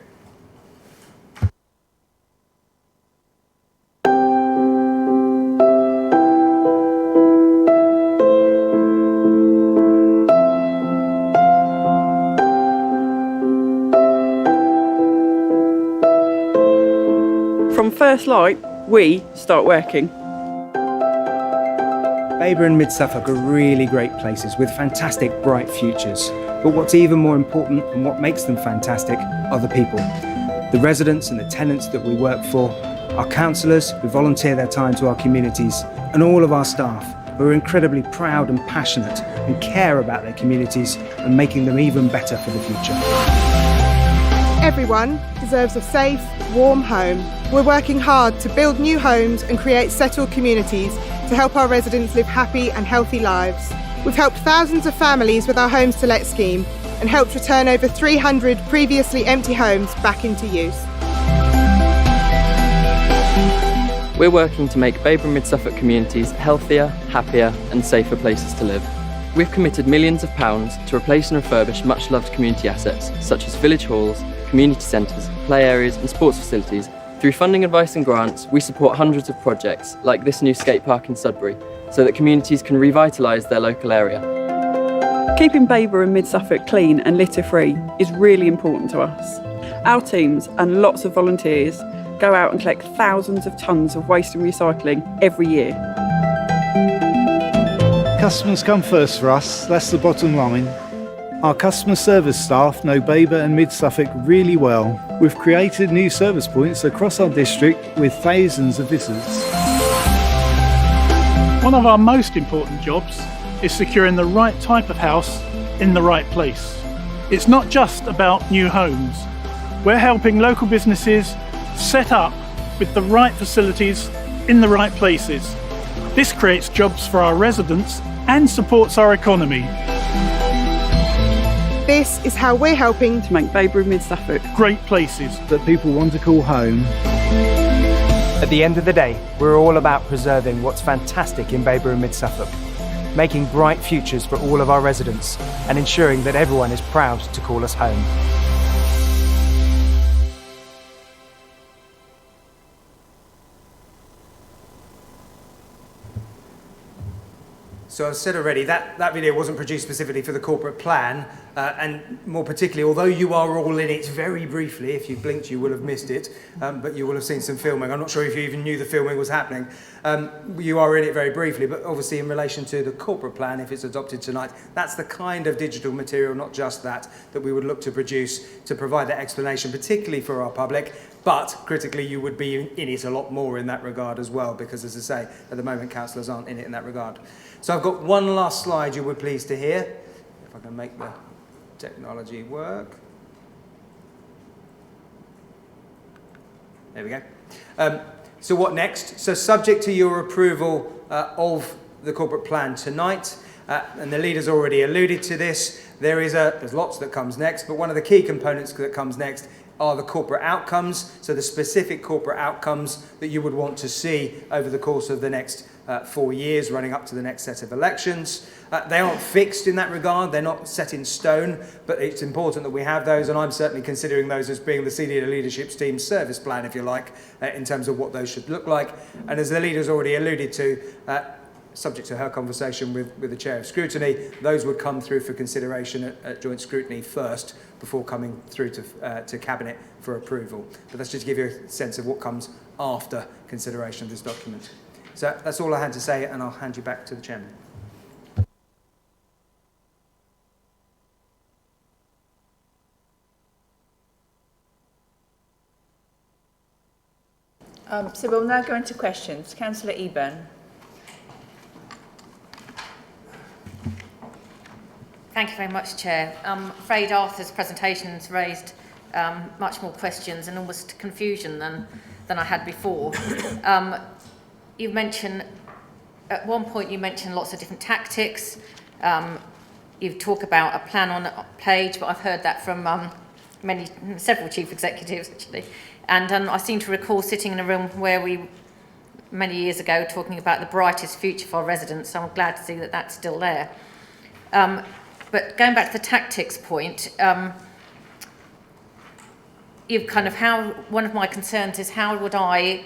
From first light, we start working. Babur and Mid Suffolk are really great places with fantastic, bright futures. But what's even more important and what makes them fantastic are the people. The residents and the tenants that we work for, our councillors who volunteer their time to our communities, and all of our staff who are incredibly proud and passionate and care about their communities and making them even better for the future. Everyone deserves a safe, warm home. We're working hard to build new homes and create settled communities to help our residents live happy and healthy lives. We've helped thousands of families with our Homes to Let scheme and helped return over 300 previously empty homes back into use. We're working to make Babur and Mid Suffolk communities healthier, happier and safer places to live. We've committed millions of pounds to replace and refurbish much loved community assets such as village halls, community centres, play areas and sports facilities. Through funding advice and grants, we support hundreds of projects like this new skate park in Sudbury, so that communities can revitalise their local area. Keeping Babur and Mid Suffolk clean and litter-free is really important to us. Our teams and lots of volunteers go out and collect thousands of tonnes of waste and recycling every year. Customers come first for us, that's the bottom line. Our customer service staff know Babur and Mid Suffolk really well. We've created new service points across our district with thousands of visitors. One of our most important jobs is securing the right type of house in the right place. It's not just about new homes. We're helping local businesses set up with the right facilities in the right places. This creates jobs for our residents and supports our economy. This is how we're helping to make Babur and Mid Suffolk great places that people want to call home. At the end of the day, we're all about preserving what's fantastic in Babur and Mid Suffolk, making bright futures for all of our residents and ensuring that everyone is proud to call us home. So I've said already that video wasn't produced specifically for the corporate plan. and more particularly, although you are all in it very briefly, if you blinked you will have missed it, but you will have seen some filming. I'm not sure if you even knew the filming was happening. You are in it very briefly, but obviously in relation to the corporate plan, if it's adopted tonight, that's the kind of digital material, not just that we would look to produce to provide that explanation, particularly for our public. But critically, you would be in it a lot more in that regard as well, because as I say, at the moment, councillors aren't in it in that regard. So I've got one last slide you were pleased to hear. If I can make the technology work. There we go. So what next? So subject to your approval of the corporate plan tonight, and the leader's already alluded to this, there's lots that comes next, but one of the key components that comes next are the corporate outcomes, so the specific corporate outcomes that you would want to see over the course of the next 4 years running up to the next set of elections. They aren't fixed in that regard, they're not set in stone, but it's important that we have those, and I'm certainly considering those as being the senior leadership team's service plan, if you like, in terms of what those should look like. And as the leader's already alluded to, subject to her conversation with the Chair of Scrutiny, those would come through for consideration at joint scrutiny first before coming through to Cabinet for approval. But that's just to give you a sense of what comes after consideration of this document. So that's all I had to say, and I'll hand you back to the Chairman. So we'll now go into questions. Councillor Eburn. Thank you very much, Chair. I'm afraid Arthur's presentation's raised much more questions and almost confusion than I had before. You mentioned, at one point you mentioned lots of different tactics. You talk about a plan on a page, but I've heard that from several chief executives actually. And I seem to recall sitting in a room where we, many years ago, talking about the brightest future for our residents. So I'm glad to see that that's still there. But going back to the tactics point, you've kind of one of my concerns is how would I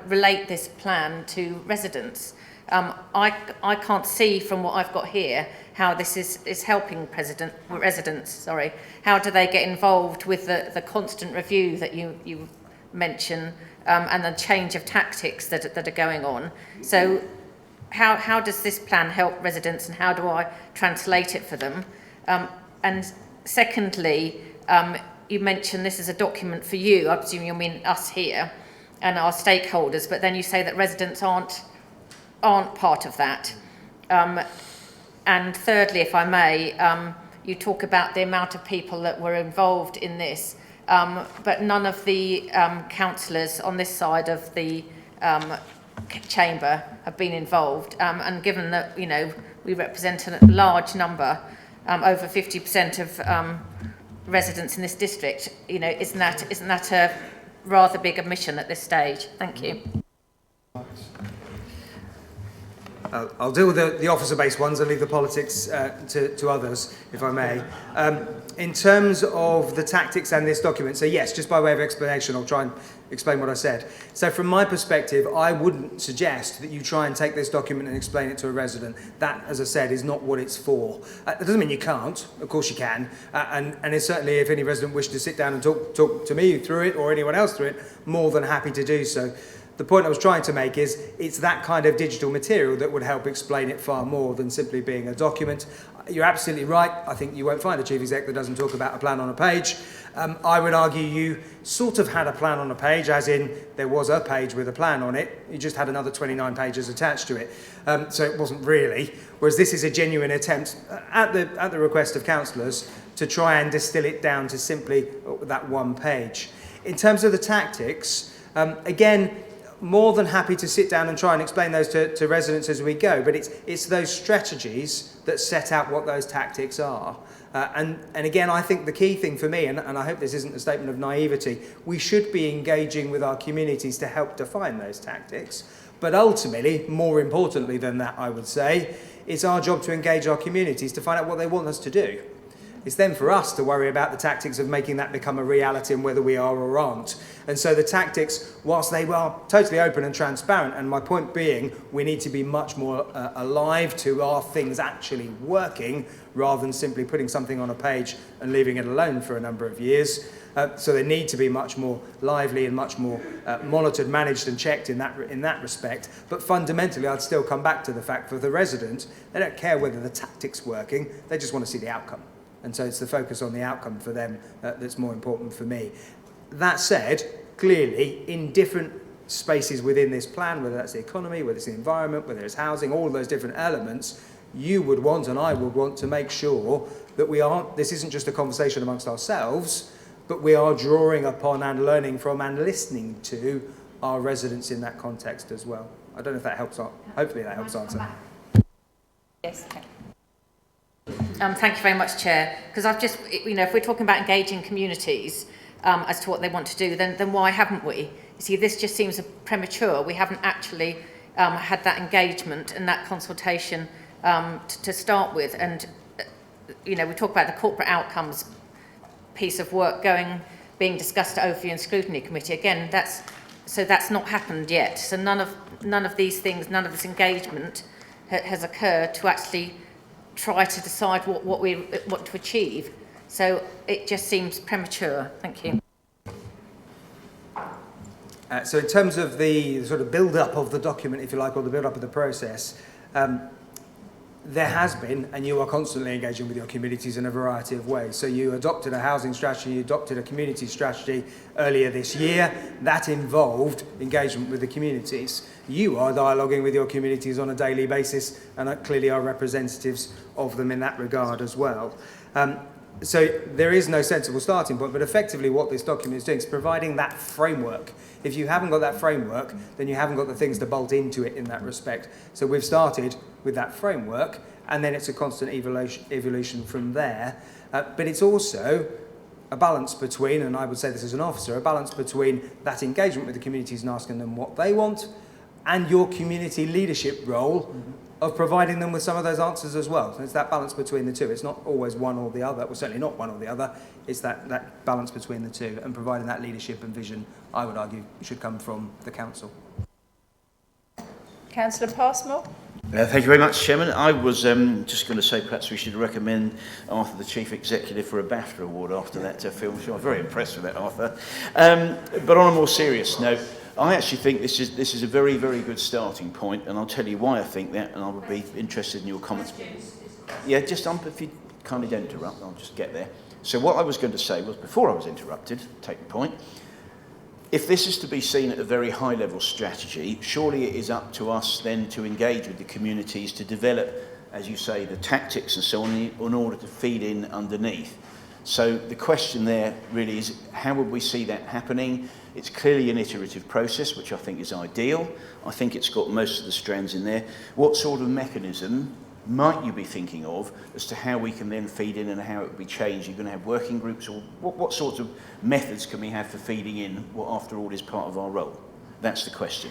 relate this plan to residents? I can't see from what I've got here how this is helping residents. How do they get involved with the constant review that you mention and the change of tactics that are going on? So how does this plan help residents, and how do I translate it for them? And secondly, you mentioned this is a document for you. I presume you mean us here and our stakeholders, but then you say that residents aren't part of that. And thirdly, if I may, you talk about the amount of people that were involved in this, but none of the councillors on this side of the chamber have been involved. And given that, we represent a large number, over 50% of residents in this district, isn't that a rather big omission at this stage? Thank you. I'll deal with the officer-based ones and leave the politics to others, if I may. In terms of the tactics and this document, so yes, just by way of explanation, I'll try and explain what I said. So from my perspective, I wouldn't suggest that you try and take this document and explain it to a resident. That, as I said, is not what it's for. That doesn't mean you can't. Of course you can. And it's certainly, if any resident wishes to sit down and talk to me through it or anyone else through it, more than happy to do so. The point I was trying to make is it's that kind of digital material that would help explain it far more than simply being a document. You're absolutely right. I think you won't find a chief exec that doesn't talk about a plan on a page. I would argue you sort of had a plan on a page, as in there was a page with a plan on it. You just had another 29 pages attached to it. So it wasn't really. Whereas this is a genuine attempt at the request of councillors to try and distill it down to simply that one page. In terms of the tactics, again, more than happy to sit down and try and explain those to residents as we go, but it's those strategies that set out what those tactics are. And again, I think the key thing for me, and I hope this isn't a statement of naivety, we should be engaging with our communities to help define those tactics. But ultimately, more importantly than that, I would say, it's our job to engage our communities to find out what they want us to do. It's then for us to worry about the tactics of making that become a reality and whether we are or aren't. And so the tactics, whilst they are totally open and transparent, and my point being, we need to be much more alive to are things actually working rather than simply putting something on a page and leaving it alone for a number of years. So they need to be much more lively and much more monitored, managed and checked in that respect. But fundamentally, I'd still come back to the fact for the resident, they don't care whether the tactic's working, they just want to see the outcome. And so it's the focus on the outcome for them that's more important for me. That said, clearly, in different spaces within this plan, whether that's the economy, whether it's the environment, whether it's housing, all those different elements, you would want and I would want to make sure that this isn't just a conversation amongst ourselves, but we are drawing upon and learning from and listening to our residents in that context as well. I don't know if that helps. Hopefully that helps answer. Yes. Thank you very much, Chair. Because I've just, if we're talking about engaging communities as to what they want to do, then why haven't we? You see, this just seems premature. We haven't actually had that engagement and that consultation to start with. And, we talk about the corporate outcomes piece of work being discussed at Overview and Scrutiny Committee. Again, that's not happened yet. So none of these things, none of this engagement has occurred to actually try to decide what we want to achieve. So it just seems premature. Thank you. So in terms of the sort of build-up of the document, if you like, or the build-up of the process, there has been, and you are constantly engaging with your communities in a variety of ways. So you adopted a housing strategy, you adopted a community strategy earlier this year. That involved engagement with the communities. You are dialoguing with your communities on a daily basis and clearly are representatives of them in that regard as well. So there is no sensible starting point, but effectively what this document is doing is providing that framework. If you haven't got that framework, then you haven't got the things to bolt into it in that respect. So we've started with that framework, and then it's a constant evolution from there. But it's also a balance between, and I would say this as an officer, a balance between that engagement with the communities and asking them what they want, and your community leadership role of providing them with some of those answers as well. So it's that balance between the two. It's not always one or the other, well, certainly not one or the other. It's that balance between the two, and providing that leadership and vision, I would argue, should come from the council. Councillor Passmore. Thank you very much, Chairman. I was just going to say perhaps we should recommend Arthur the Chief Executive for a BAFTA award after that film. So I'm very impressed with that, Arthur. But on a more serious note, I actually think this is a very, very good starting point, and I'll tell you why I think that, and I would be interested in your comments. Yeah, just if you kindly don't interrupt, I'll just get there. So what I was going to say was, before I was interrupted, take the point, if this is to be seen at a very high-level strategy, surely it is up to us then to engage with the communities to develop, as you say, the tactics and so on in order to feed in underneath. So the question there really is, how would we see that happening? It's clearly an iterative process, which I think is ideal. I think it's got most of the strands in there. What sort of mechanism might you be thinking of as to how we can then feed in and how it would be changed? You're going to have working groups, or what sorts of methods can we have for feeding in what, after all, is part of our role? That's the question.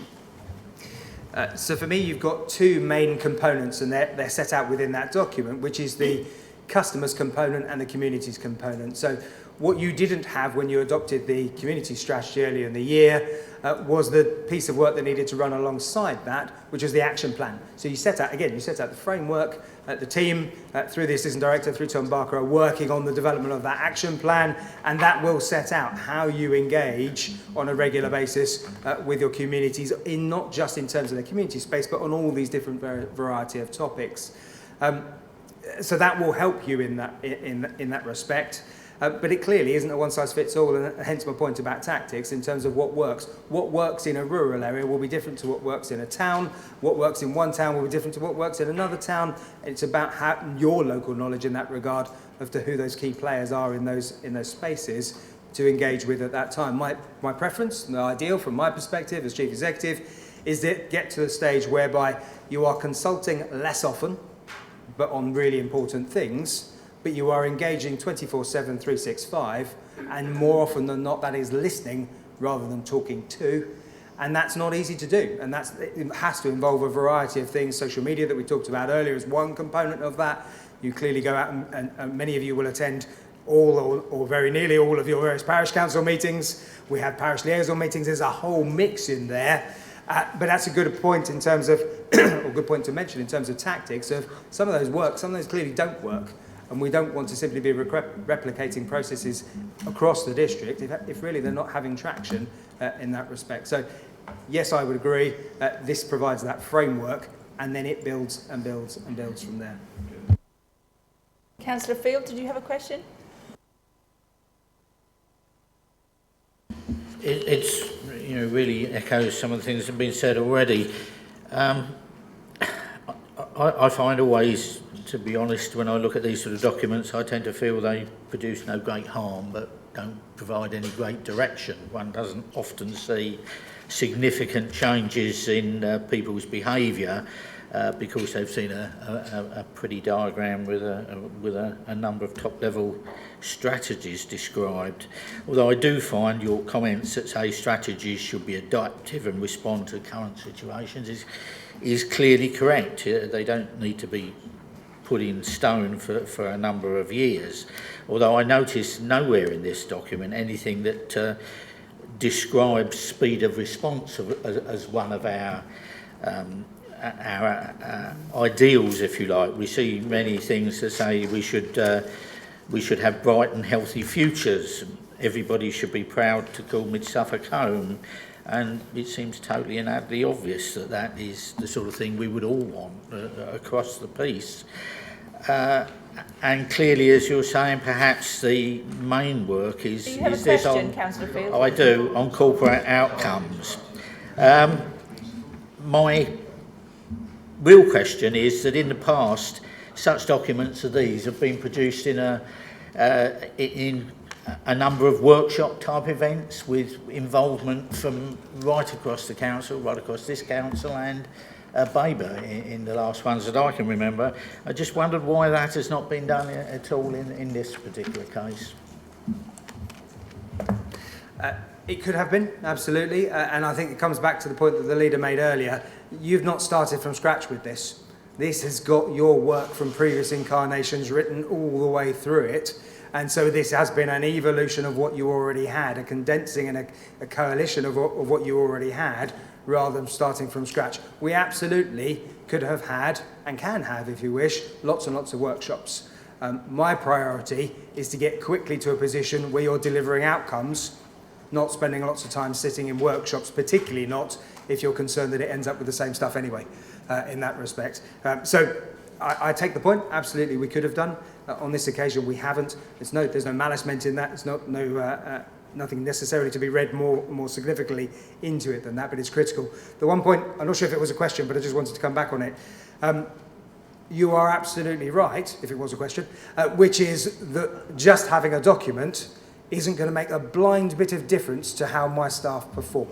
So for me, you've got two main components, and they're set out within that document, which is the customers component and the communities component. So what you didn't have when you adopted the community strategy earlier in the year was the piece of work that needed to run alongside that, which was the action plan. So you set out the framework. The team, through the Assistant Director, through Tom Barker, are working on the development of that action plan, and that will set out how you engage on a regular basis with your communities, not just in terms of their community space, but on all these different variety of topics. So that will help you in that respect. But it clearly isn't a one-size-fits-all, and hence my point about tactics in terms of what works. What works in a rural area will be different to what works in a town. What works in one town will be different to what works in another town. It's about your local knowledge in that regard of to who those key players are in those spaces to engage with at that time. My preference, the ideal from my perspective as Chief Executive, is that get to a stage whereby you are consulting less often, but on really important things, but you are engaging 24/7, 365, and more often than not, that is listening rather than talking to. And that's not easy to do, and it has to involve a variety of things. Social media that we talked about earlier is one component of that. You clearly go out and many of you will attend all or very nearly all of your various parish council meetings. We have parish liaison meetings. There's a whole mix in there. But that's a good point in terms of, or good point to mention in terms of tactics of some of those work, some of those clearly don't work. And we don't want to simply be replicating processes across the district if really they're not having traction in that respect. So yes, I would agree. This provides that framework and then it builds and builds and builds from there. Councillor Field, did you have a question? It's really echoes some of the things that have been said already. I find always, to be honest, when I look at these sort of documents, I tend to feel they produce no great harm but don't provide any great direction. One doesn't often see significant changes in people's behaviour because they've seen a pretty diagram with a number of top-level strategies described. Although I do find your comments that say strategies should be adaptive and respond to current situations is clearly correct. They don't need to be put in stone for a number of years. Although I notice nowhere in this document anything that describes speed of response as one of our ideals, if you like. We see many things that say we should have bright and healthy futures. Everybody should be proud to call Mid Suffolk home, and it seems totally and utterly obvious that that is the sort of thing we would all want across the piece. And clearly, as you're saying, perhaps the main work is Do you have a this question, on. Councillor Field? Oh, I do, on corporate outcomes. My real question is that in the past, such documents as these have been produced in a number of workshop type events with involvement from right across the council, right across this council and Baber in the last ones that I can remember. I just wondered why that has not been done at all in this particular case. It could have been, absolutely, and I think it comes back to the point that the leader made earlier. You've not started from scratch with this. This has got your work from previous incarnations written all the way through it, and so this has been an evolution of what you already had, a condensing and a coalition of what you already had, rather than starting from scratch. We absolutely could have had, and can have if you wish, lots and lots of workshops. My priority is to get quickly to a position where you're delivering outcomes, not spending lots of time sitting in workshops, particularly not if you're concerned that it ends up with the same stuff anyway, in that respect. So I take the point, absolutely we could have done. On this occasion we haven't. There's no malice meant in that. It's nothing necessarily to be read more significantly into it than that, but it's critical. The one point, I'm not sure if it was a question, but I just wanted to come back on it. You are absolutely right, if it was a question, which is that just having a document isn't going to make a blind bit of difference to how my staff perform.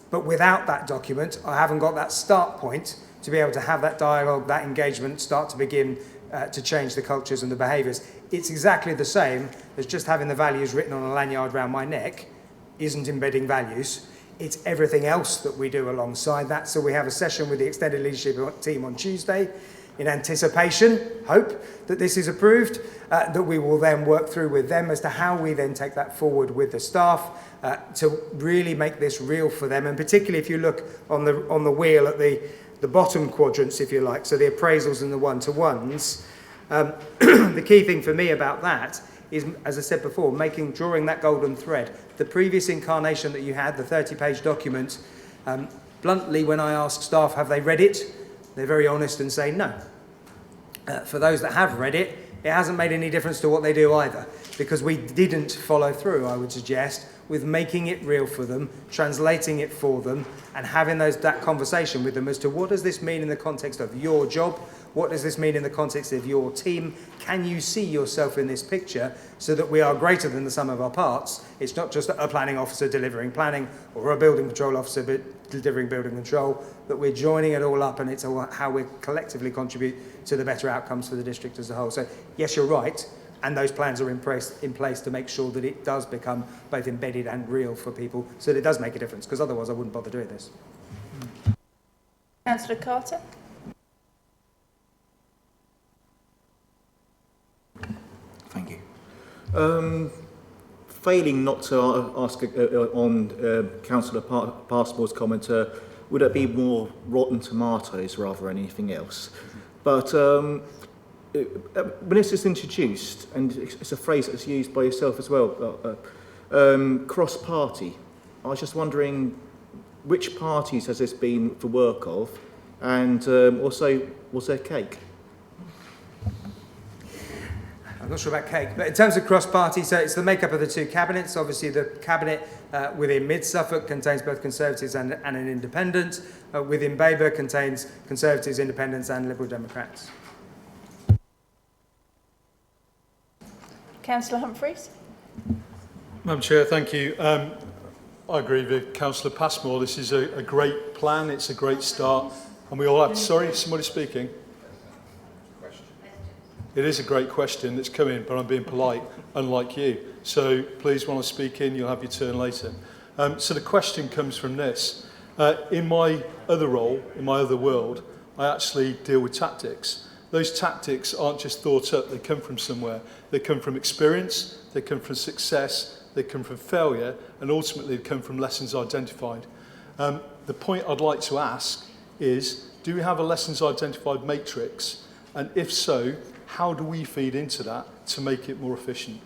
But without that document, I haven't got that start point to be able to have that dialogue, that engagement start to begin to change the cultures and the behaviours. It's exactly the same as just having the values written on a lanyard around my neck isn't embedding values. It's everything else that we do alongside that. So we have a session with the extended leadership team on Tuesday in anticipation, hope that this is approved, that we will then work through with them as to how we then take that forward with the staff to really make this real for them. And particularly if you look on the wheel at the bottom quadrants, if you like, so the appraisals and the one-to-ones, the key thing for me about that is, as I said before, drawing that golden thread. The previous incarnation that you had, the 30-page document, bluntly, when I ask staff, have they read it? They're very honest and say no. For those that have read it, it hasn't made any difference to what they do either, because we didn't follow through, I would suggest, with making it real for them, translating it for them, and having that conversation with them as to what does this mean in the context of your job? What does this mean in the context of your team? Can you see yourself in this picture so that we are greater than the sum of our parts? It's not just a planning officer delivering planning or a building control officer delivering building control, that we're joining it all up and it's how we collectively contribute to the better outcomes for the district as a whole. So yes, you're right. And those plans are in place to make sure that it does become both embedded and real for people, so that it does make a difference, because otherwise I wouldn't bother doing this. Councillor Carter. Failing not to ask on Councillor Passmore's comment, would it be more rotten tomatoes rather than anything else? But when this is introduced, and it's a phrase that's used by yourself as well, cross-party, I was just wondering which parties has this been the work of, and also was there cake? I'm not sure about cake, but in terms of cross-party, so it's the makeup of the two cabinets. Obviously, the cabinet within Mid Suffolk contains both Conservatives and an Independent. Within Baber contains Conservatives, Independents, and Liberal Democrats. Councillor Humphreys. Madam Chair, thank you. I agree with Councillor Passmore. This is a great plan. It's a great start, and we all have. Sorry, somebody speaking. It is a great question that's come in, but I'm being polite, unlike you. So please, when I speak in, you'll have your turn later. So the question comes from this. In my other role, in my other world, I actually deal with tactics. Those tactics aren't just thought up, they come from somewhere. They come from experience, they come from success, they come from failure, and ultimately they come from lessons identified. The point I'd like to ask is, do we have a lessons identified matrix? And if so, how do we feed into that to make it more efficient?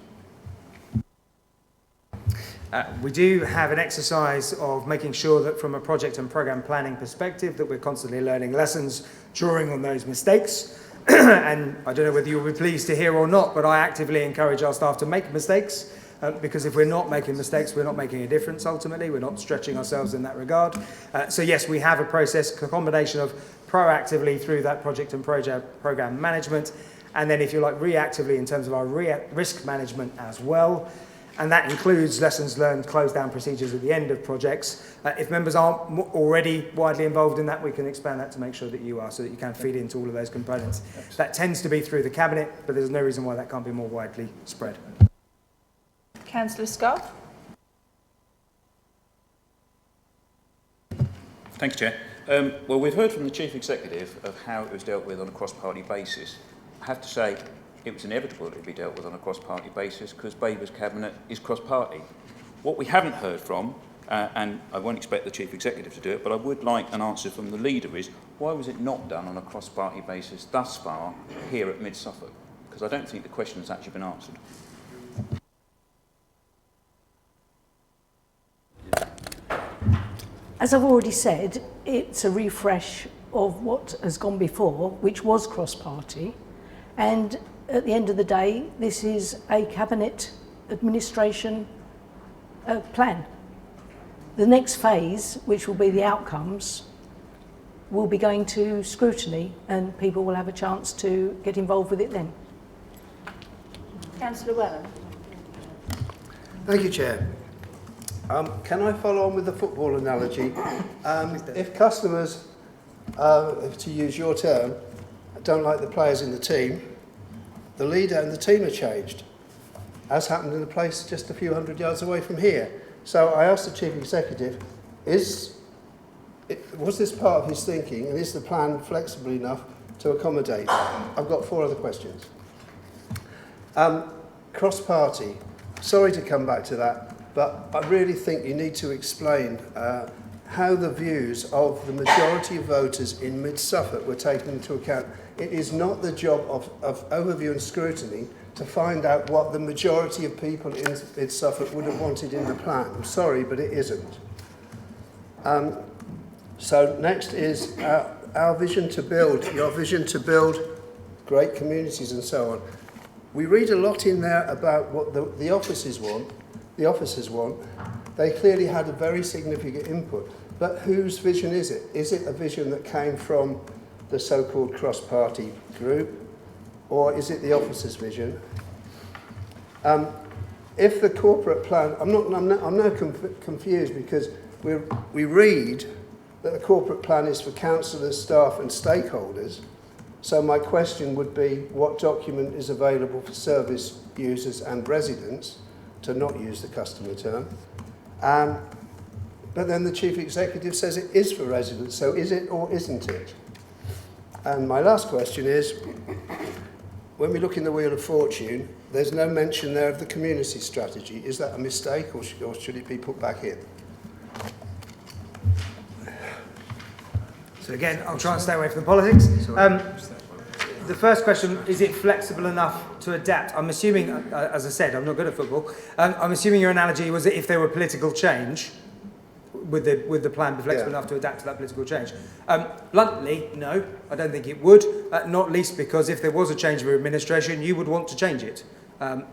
We do have an exercise of making sure that from a project and programme planning perspective that we're constantly learning lessons, drawing on those mistakes. And I don't know whether you'll be pleased to hear or not, but I actively encourage our staff to make mistakes. Because if we're not making mistakes, we're not making a difference ultimately. We're not stretching ourselves in that regard. So yes, we have a process, a combination of proactively through that project and programme management, and then if you like reactively in terms of our risk management as well. And that includes lessons learned, close down procedures at the end of projects. If members aren't already widely involved in that, we can expand that to make sure that you are, so that you can feed into all of those components. That tends to be through the Cabinet, but there's no reason why that can't be more widely spread. Councillor Scott. Thanks, Chair. Well, we've heard from the Chief Executive of how it was dealt with on a cross-party basis. I have to say, it was inevitable it would be dealt with on a cross-party basis because Baber's Cabinet is cross-party. What we haven't heard from, and I won't expect the Chief Executive to do it, but I would like an answer from the leader is, why was it not done on a cross-party basis thus far here at Mid Suffolk? Because I don't think the question has actually been answered. As I've already said, it's a refresh of what has gone before, which was cross-party. And at the end of the day, this is a Cabinet administration plan. The next phase, which will be the outcomes, will be going to scrutiny and people will have a chance to get involved with it then. Councillor Wellen. Thank you, Chair. Can I follow on with the football analogy? If customers, to use your term, don't like the players in the team, the leader and the team are changed, as happened in a place just a few hundred yards away from here. So I asked the Chief Executive, was this part of his thinking, and is the plan flexible enough to accommodate that? I've got 4 other questions. Cross-party. Sorry to come back to that, but I really think you need to explain how the views of the majority of voters in Mid Suffolk were taken into account. It is not the job of overview and scrutiny to find out what the majority of people in Mid Suffolk would have wanted in the plan. I'm sorry, but it isn't. So next is our vision to build, your vision to build great communities and so on. We read a lot in there about what the officers want. They clearly had a very significant input. But whose vision is it? Is it a vision that came from the so-called cross-party group, or is it the officers' vision? If the corporate plan, I'm now confused because we read that the corporate plan is for councillors, staff and stakeholders. So my question would be, what document is available for service users and residents, to not use the customer term? But then the Chief Executive says it is for residents, so is it or isn't it? And my last question is, when we look in the Wheel of Fortune, there's no mention there of the community strategy. Is that a mistake, or should it be put back in? So again, I'll try and stay away from the politics. The first question, is it flexible enough to adapt? I'm assuming, as I said, I'm not good at football. I'm assuming your analogy was that if there were political change, would the plan be flexible enough to adapt to that political change? Bluntly, no, I don't think it would, not least because if there was a change of administration, you would want to change it.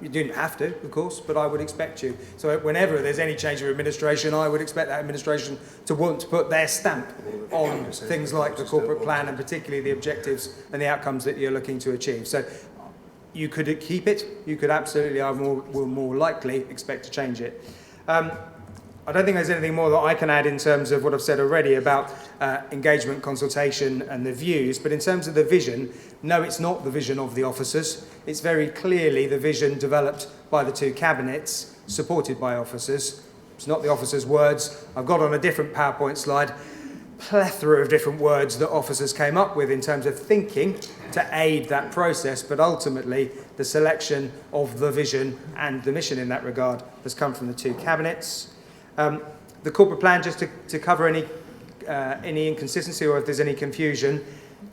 You didn't have to, of course, but I would expect you. So whenever there's any change of administration, I would expect that administration to want to put their stamp on things like the corporate plan and particularly the objectives and the outcomes that you're looking to achieve. So you could keep it, you could absolutely, I will more likely expect to change it. I don't think there's anything more that I can add in terms of what I've said already about engagement, consultation and the views, but in terms of the vision, no, it's not the vision of the officers. It's very clearly the vision developed by the two cabinets, supported by officers. It's not the officers' words. I've got on a different PowerPoint slide plethora of different words that officers came up with in terms of thinking to aid that process, but ultimately the selection of the vision and the mission in that regard has come from the two cabinets. The corporate plan, just to cover any inconsistency or if there's any confusion,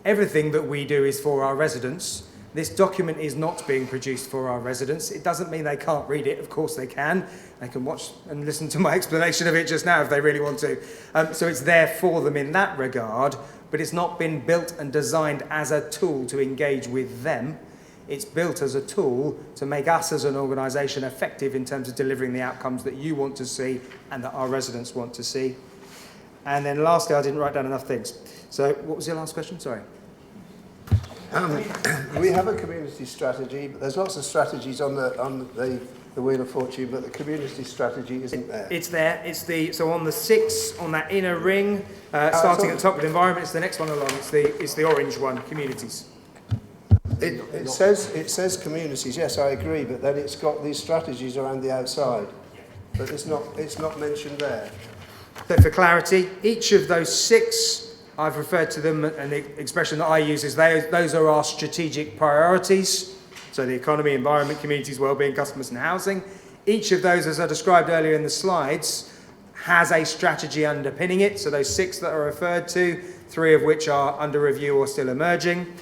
everything that we do is for our residents. This document is not being produced for our residents. It doesn't mean they can't read it. Of course they can. They can watch and listen to my explanation of it just now if they really want to. So it's there for them in that regard, but it's not been built and designed as a tool to engage with them. It's built as a tool to make us as an organisation effective in terms of delivering the outcomes that you want to see and that our residents want to see. And then lastly, I didn't write down enough things. So what was your last question? Sorry. We have a community strategy, but there's lots of strategies on the Wheel of Fortune, but the community strategy isn't there. It's there. So on the 6, on that inner ring, starting at the top with environment, it's the next one along. It's the orange one, communities. It says communities. Yes, I agree, but then it's got these strategies around the outside, but it's not mentioned there. So for clarity, each of those 6. I've referred to them, and the expression that I use is those are our strategic priorities. So the economy, environment, communities, wellbeing, customers and housing. Each of those, as I described earlier in the slides, has a strategy underpinning it. So those 6 that are referred to, 3 of which are under review or still emerging.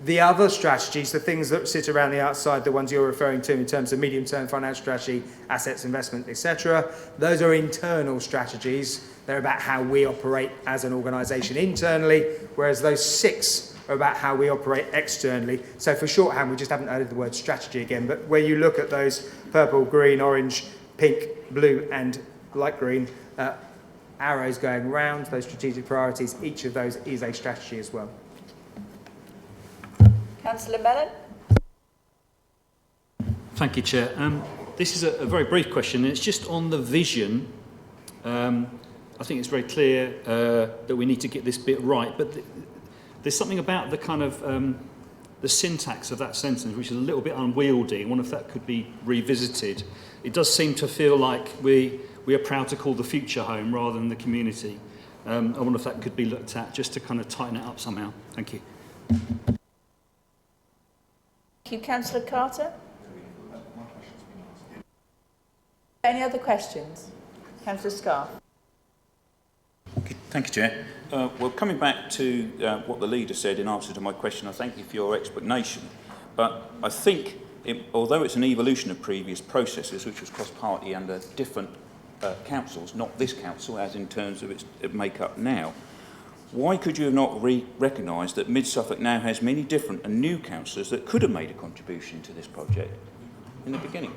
The other strategies, the things that sit around the outside, the ones you're referring to in terms of medium-term financial strategy, assets, investment, etc., those are internal strategies. They're about how we operate as an organisation internally, whereas those 6 are about how we operate externally. So for shorthand, we just haven't added the word strategy again, but where you look at those purple, green, orange, pink, blue and light green arrows going round, those strategic priorities, each of those is a strategy as well. Councillor Mellon. Thank you, Chair. This is a very brief question, and it's just on the vision. I think it's very clear that we need to get this bit right, but there's something about the kind of the syntax of that sentence which is a little bit unwieldy. I wonder if that could be revisited. It does seem to feel like we are proud to call the future home rather than the community. I wonder if that could be looked at just to kind of tighten it up somehow. Thank you. Thank you, Councillor Carter. Any other questions? Councillor Scarr. Thank you, Chair. Well, coming back to what the leader said in answer to my question, I thank you for your explanation. But I think, although it's an evolution of previous processes, which was cross-party under different councils, not this council, as in terms of its make-up now, why could you have not recognised that Mid Suffolk now has many different and new councillors that could have made a contribution to this project in the beginning?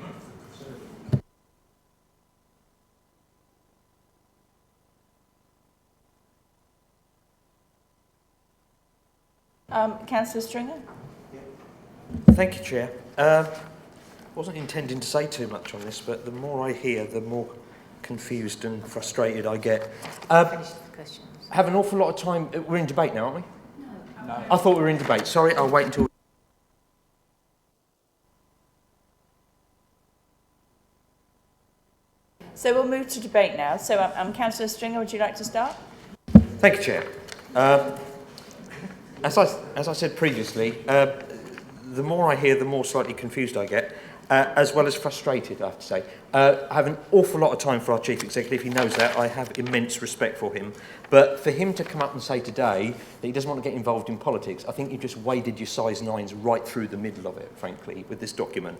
Councillor Stringer. Thank you, Chair. I wasn't intending to say too much on this, but the more I hear, the more confused and frustrated I get. Have an awful lot of time. We're in debate now, aren't we? No. I thought we were in debate. Sorry, I'll wait until... So we'll move to debate now. So Councillor Stringer, would you like to start? Thank you, Chair. As I said previously, the more I hear, the more slightly confused I get, as well as frustrated, I have to say. I have an awful lot of time for our Chief Executive. He knows that. I have immense respect for him. But for him to come up and say today that he doesn't want to get involved in politics, I think you've just waded your size 9s right through the middle of it, frankly, with this document.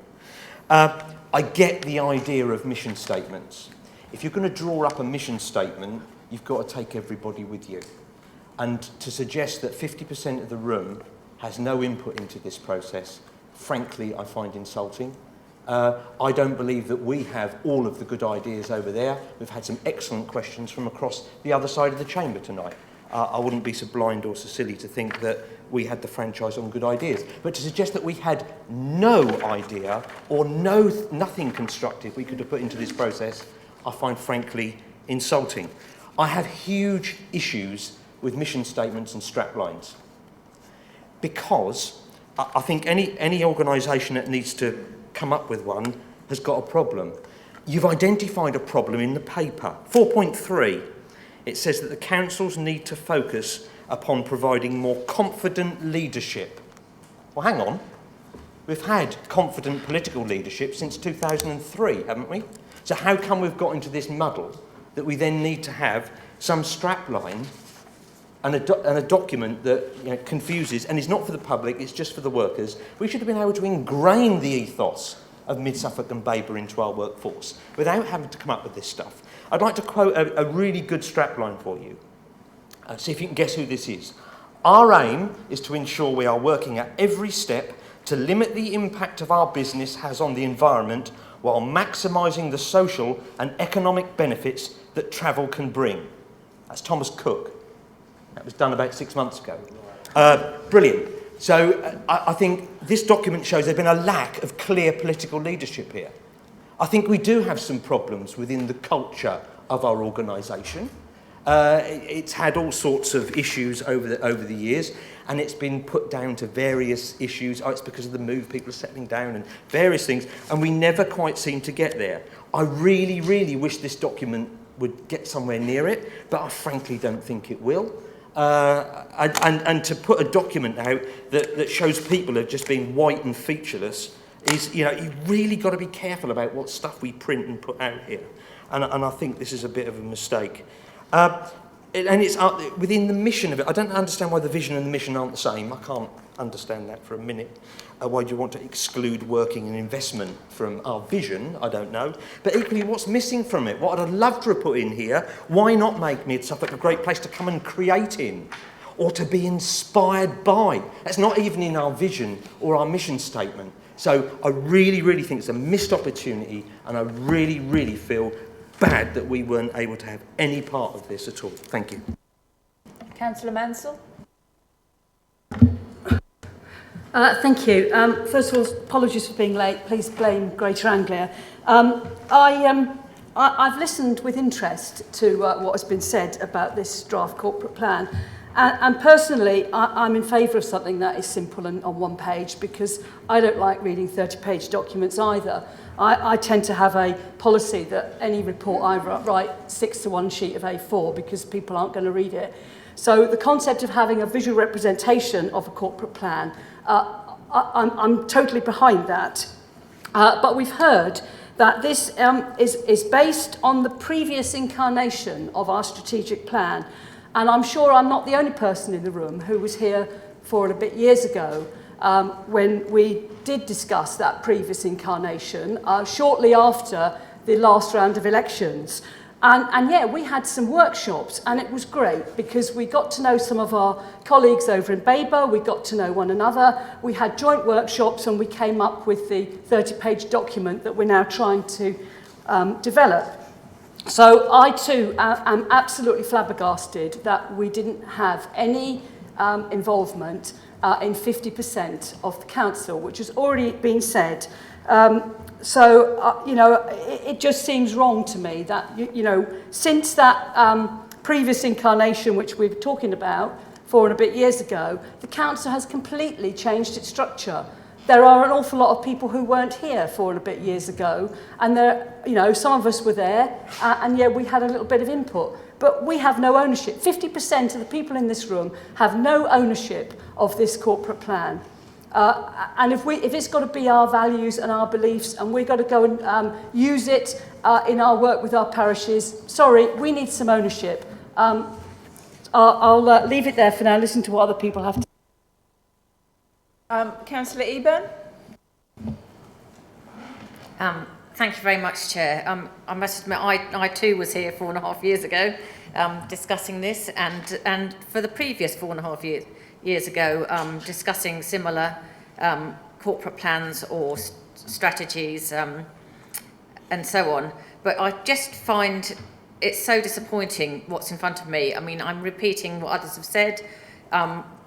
I get the idea of mission statements. If you're going to draw up a mission statement, you've got to take everybody with you. And to suggest that 50% of the room has no input into this process, frankly, I find insulting. I don't believe that we have all of the good ideas over there. We've had some excellent questions from across the other side of the chamber tonight. I wouldn't be so blind or so silly to think that we had the franchise on good ideas. But to suggest that we had no idea or nothing constructive we could have put into this process, I find frankly insulting. I have huge issues with mission statements and straplines, because I think any organisation that needs to come up with one has got a problem. You've identified a problem in the paper. 4.3, it says that the councils need to focus upon providing more confident leadership. Well, hang on. We've had confident political leadership since 2003, haven't we? So how come we've got into this muddle that we then need to have some strapline and a document that confuses and is not for the public, it's just for the workers? We should have been able to ingrain the ethos of Mid Suffolk and Baber into our workforce without having to come up with this stuff. I'd like to quote a really good strapline for you. See if you can guess who this is. Our aim is to ensure we are working at every step to limit the impact of our business has on the environment while maximising the social and economic benefits that travel can bring. That's Thomas Cook. That was done about 6 months ago. Brilliant. So I think this document shows there's been a lack of clear political leadership here. I think we do have some problems within the culture of our organisation. It's had all sorts of issues over the years, and it's been put down to various issues. Oh, it's because of the move, people are settling down and various things, and we never quite seem to get there. I really, really wish this document would get somewhere near it, but I frankly don't think it will. And to put a document out that shows people have just been white and featureless is, you've really got to be careful about what stuff we print and put out here. And I think this is a bit of a mistake. And it's within the mission of it. I don't understand why the vision and the mission aren't the same. I can't understand that for a minute. Why do you want to exclude working and investment from our vision? I don't know. But equally, what's missing from it? What I'd love to have put in here, why not make Mid Suffolk a great place to come and create in, or to be inspired by? That's not even in our vision or our mission statement. So I really, really think it's a missed opportunity, and I really, really feel bad that we weren't able to have any part of this at all. Thank you. Councillor Mansell. Thank you. First of all, apologies for being late. Please blame Greater Anglia. I've listened with interest to what has been said about this draft corporate plan. And personally, I'm in favour of something that is simple and on one page, because I don't like reading 30-page documents either. I tend to have a policy that any report I write sticks to one sheet of A4 because people aren't going to read it. So the concept of having a visual representation of a corporate plan, I'm totally behind that. But we've heard that this is based on the previous incarnation of our strategic plan. And I'm sure I'm not the only person in the room who was here 4 and a bit years ago when we did discuss that previous incarnation shortly after the last round of elections. And yeah, we had some workshops, and it was great because we got to know some of our colleagues over in Baber, we got to know one another, we had joint workshops, and we came up with the 30-page document that we're now trying to develop. So I too am absolutely flabbergasted that we didn't have any involvement in 50% of the council, which has already been said. It just seems wrong to me that, since that previous incarnation, which we were talking about 4 and a bit years ago, the council has completely changed its structure. There are an awful lot of people who weren't here 4 and a bit years ago, and some of us were there, and yeah, we had a little bit of input. But we have no ownership. 50% of the people in this room have no ownership of this corporate plan. And if it's got to be our values and our beliefs, and we've got to go and use it in our work with our parishes, sorry, we need some ownership. I'll leave it there for now, listen to what other people have to say. Councillor Eburn? Thank you very much, Chair. I must admit, I too was here 4.5 years ago discussing this, and for the previous 4.5 years ago, discussing similar corporate plans or strategies and so on. But I just find it's so disappointing what's in front of me. I mean, I'm repeating what others have said.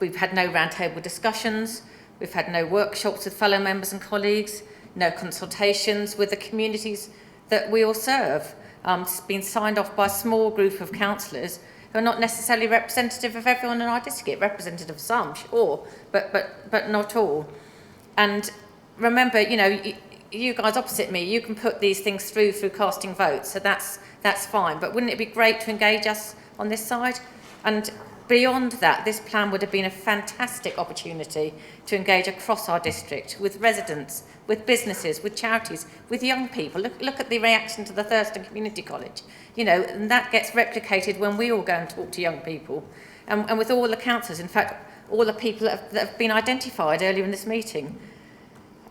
We've had no roundtable discussions. We've had no workshops with fellow members and colleagues, no consultations with the communities that we all serve. It's been signed off by a small group of councillors who are not necessarily representative of everyone in our district, representative of some, sure, but not all. And remember, you know, you guys opposite me, you can put these things through casting votes, so that's fine. But wouldn't it be great to engage us on this side? And beyond that, this plan would have been a fantastic opportunity to engage across our district with residents, with businesses, with charities, with young people. Look at the reaction to the Thurston Community College. You know, and that gets replicated when we all go and talk to young people. And with all the councillors, in fact, all the people that have been identified earlier in this meeting.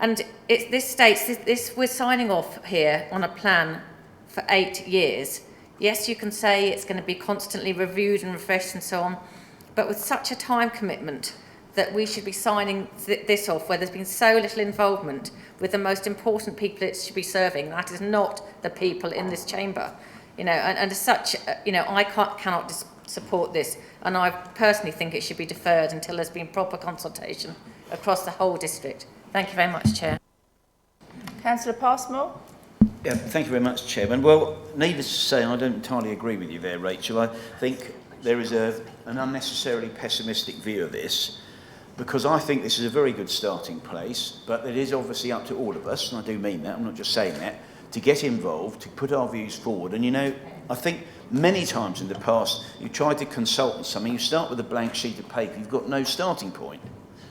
And this states, we're signing off here on a plan for 8 years. Yes, you can say it's going to be constantly reviewed and refreshed and so on, but with such a time commitment that we should be signing this off where there's been so little involvement with the most important people it should be serving, that is not the people in this chamber. You know, and as such, you know, I cannot support this, and I personally think it should be deferred until there's been proper consultation across the whole district. Thank you very much, Chair. Councillor Passmore? Yeah, thank you very much, Chairman. Well, needless to say, I don't entirely agree with you there, Rachel. I think there is an unnecessarily pessimistic view of this, because I think this is a very good starting place, but it is obviously up to all of us, and I do mean that, I'm not just saying that, to get involved, to put our views forward. And you know, I think many times in the past, you try to consult on something, you start with a blank sheet of paper, you've got no starting point.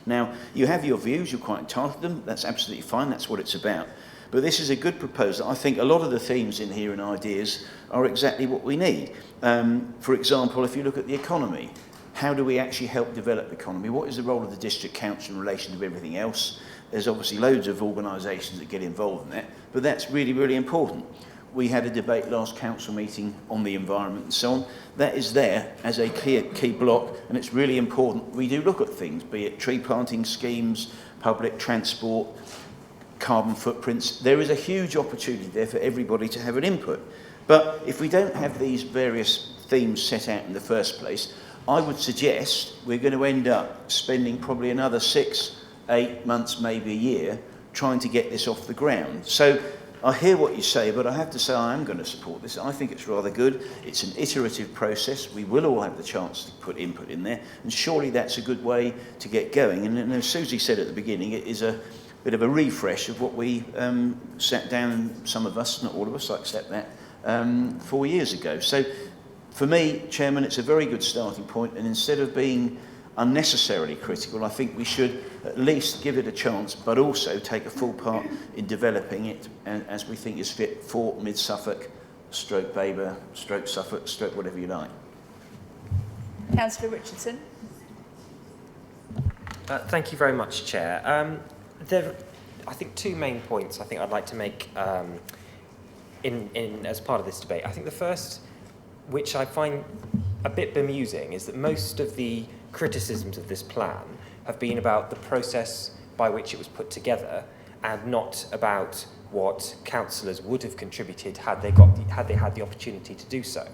Now, you have your views, you're quite entitled to them, that's absolutely fine, that's what it's about. But this is a good proposal. I think a lot of the themes in here and ideas are exactly what we need. For example, if you look at the economy, how do we actually help develop the economy? What is the role of the district council in relation to everything else? There's obviously loads of organisations that get involved in that, but that's really, really important. We had a debate last council meeting on the environment and so on. That is there as a key block, and it's really important we do look at things, be it tree planting schemes, public transport, carbon footprints. There is a huge opportunity there for everybody to have an input. But if we don't have these various themes set out in the first place, I would suggest we're going to end up spending probably another 6, 8 months, maybe a year, trying to get this off the ground. So I hear what you say, but I have to say I am going to support this. I think it's rather good. It's an iterative process. We will all have the chance to put input in there, and surely that's a good way to get going. And as Susie said at the beginning, it is a bit of a refresh of what we sat down, some of us, not all of us, I accept that, 4 years ago. So for me, Chairman, it's a very good starting point, and instead of being unnecessarily critical, I think we should at least give it a chance, but also take a full part in developing it as we think is fit for Mid Suffolk, stroke Baber, stroke Suffolk, stroke whatever you like. Councillor Richardson? Thank you very much, Chair. There are, I think, 2 main points I think I'd like to make as part of this debate. I think the first, which I find a bit bemusing, is that most of the criticisms of this plan have been about the process by which it was put together and not about what councillors would have contributed had they had the opportunity to do so.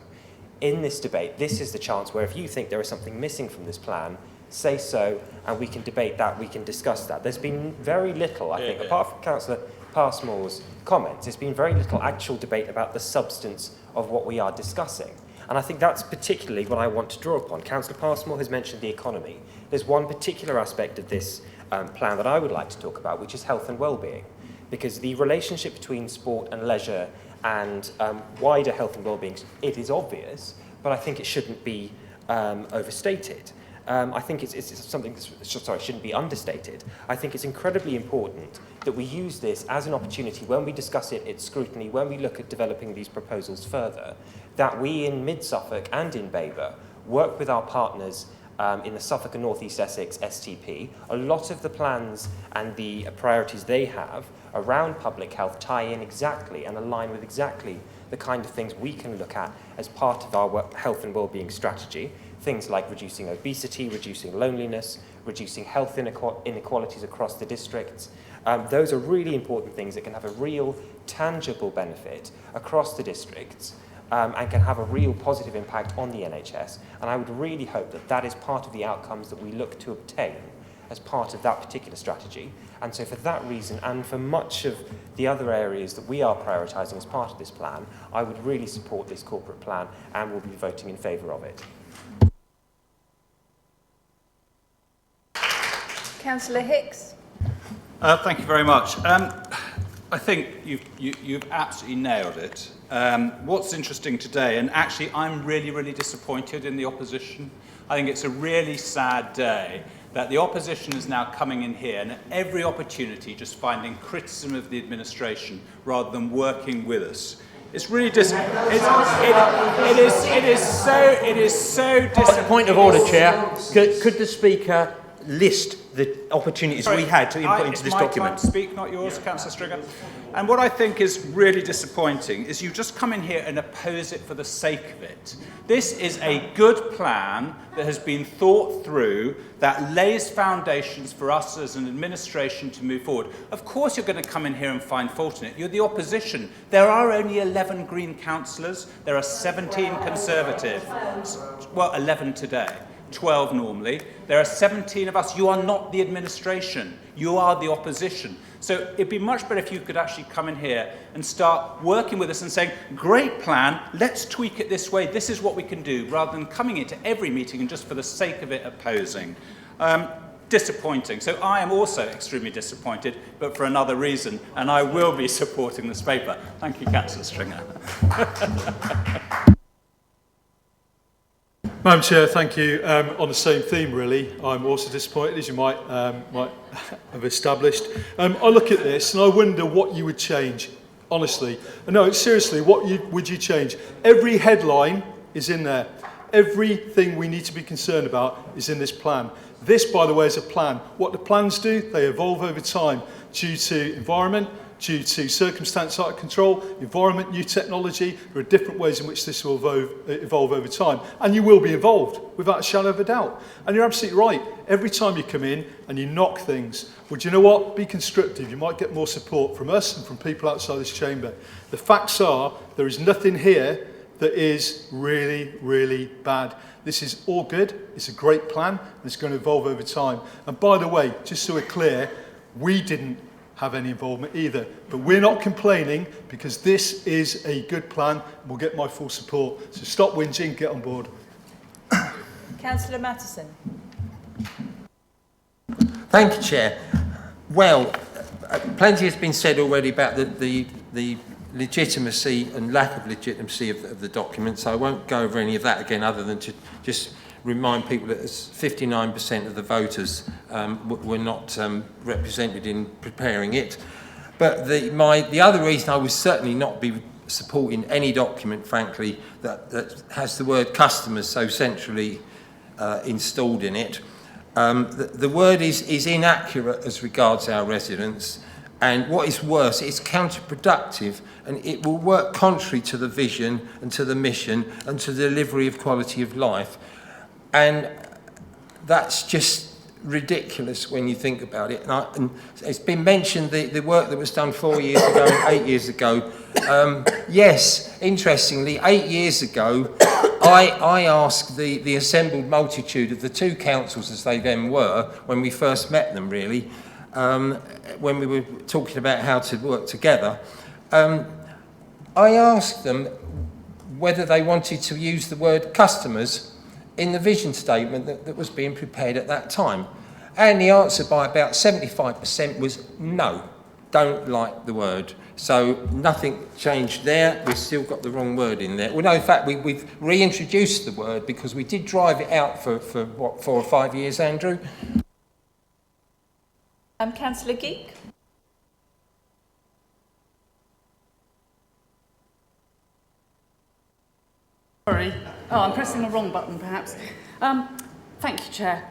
In this debate, this is the chance where if you think there is something missing from this plan, say so, and we can debate that, we can discuss that. There's been very little, I think, apart from Councillor Passmore's comments, there's been very little actual debate about the substance of what we are discussing. And I think that's particularly what I want to draw upon. Councillor Passmore has mentioned the economy. There's one particular aspect of this plan that I would like to talk about, which is health and well-being. Because the relationship between sport and leisure and wider health and well-being, it is obvious, but I think it shouldn't be overstated. I think it's something that shouldn't be understated. I think it's incredibly important that we use this as an opportunity when we discuss it at scrutiny, when we look at developing these proposals further, that we in Mid Suffolk and in Baber work with our partners in the Suffolk and North East Essex STP. A lot of the plans and the priorities they have around public health tie in exactly and align with exactly the kind of things we can look at as part of our health and wellbeing strategy. Things like reducing obesity, reducing loneliness, reducing health inequalities across the districts. Those are really important things that can have a real tangible benefit across the districts and can have a real positive impact on the NHS. And I would really hope that that is part of the outcomes that we look to obtain as part of that particular strategy. And so for that reason, and for much of the other areas that we are prioritising as part of this plan, I would really support this corporate plan and will be voting in favour of it. Councillor Hicks. Thank you very much. I think you've absolutely nailed it. What's interesting today, and actually I'm really, really disappointed in the opposition. I think it's a really sad day that the opposition is now coming in here and at every opportunity just finding criticism of the administration rather than working with us. It's really it is so disappointing. Point of order, Chair. Could the Speaker list the opportunities we had to input into this document? It's my time to speak, not yours, Councillor Stringer. And what I think is really disappointing is you just come in here and oppose it for the sake of it. This is a good plan that has been thought through, that lays foundations for us as an administration to move forward. Of course you're going to come in here and find fault in it. You're the opposition. There are only 11 Green councillors. There are 17 Conservative. Well, 11 today. 12 normally. There are 17 of us. You are not the administration. You are the opposition. So it'd be much better if you could actually come in here and start working with us and saying, great plan, let's tweak it this way, this is what we can do, rather than coming into every meeting and just for the sake of it opposing. Disappointing. So I am also extremely disappointed, but for another reason, and I will be supporting this paper. Thank you, Councillor Stringer. Madam Chair, thank you. On the same theme, really, I'm also disappointed, as you might have established. I look at this and I wonder what you would change, honestly. No, seriously, what would you change? Every headline is in there. Everything we need to be concerned about is in this plan. This, by the way, is a plan. What the plans do, they evolve over time due to environment, due to circumstance out of control, environment, new technology. There are different ways in which this will evolve over time. And you will be involved, without a shadow of a doubt. And you're absolutely right. Every time you come in and you knock things, well, do you know what? Be constructive. You might get more support from us and from people outside this chamber. The facts are, there is nothing here that is really, really bad. This is all good. It's a great plan. And it's going to evolve over time. And by the way, just so we're clear, we didn't have any involvement either. But we're not complaining because this is a good plan and we'll get my full support. So stop whinging, get on board. Councillor Mattison. Thank you, Chair. Well, plenty has been said already about the legitimacy and lack of legitimacy of the document, so I won't go over any of that again other than to just remind people that 59% of the voters were not represented in preparing it. But the other reason I would certainly not be supporting any document, frankly, that has the word customers so centrally installed in it. The word is inaccurate as regards our residents, and what is worse, it's counterproductive, and it will work contrary to the vision and to the mission and to the delivery of quality of life. And that's just ridiculous when you think about it. And it's been mentioned the work that was done 4 years ago and 8 years ago. Yes, interestingly, 8 years ago, I asked the assembled multitude of the two councils as they then were, when we first met them really, when we were talking about how to work together, I asked them whether they wanted to use the word customers in the vision statement that was being prepared at that time. And the answer by about 75% was no. don't like the word. So nothing changed there. We've still got the wrong word in there. Well, no, in fact, we've reintroduced the word because we did drive it out for what, 4 or 5 years, Andrew? Councillor Geek. Sorry. Oh, I'm pressing the wrong button, perhaps. Thank you, Chair.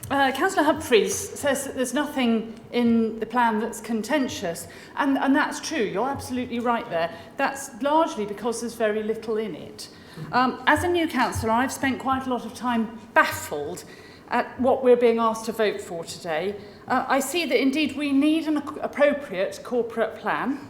Councillor Humphreys says that there's nothing in the plan that's contentious, and that's true. You're absolutely right there. That's largely because there's very little in it. As a new councillor, I've spent quite a lot of time baffled at what we're being asked to vote for today. I see that indeed we need an appropriate corporate plan.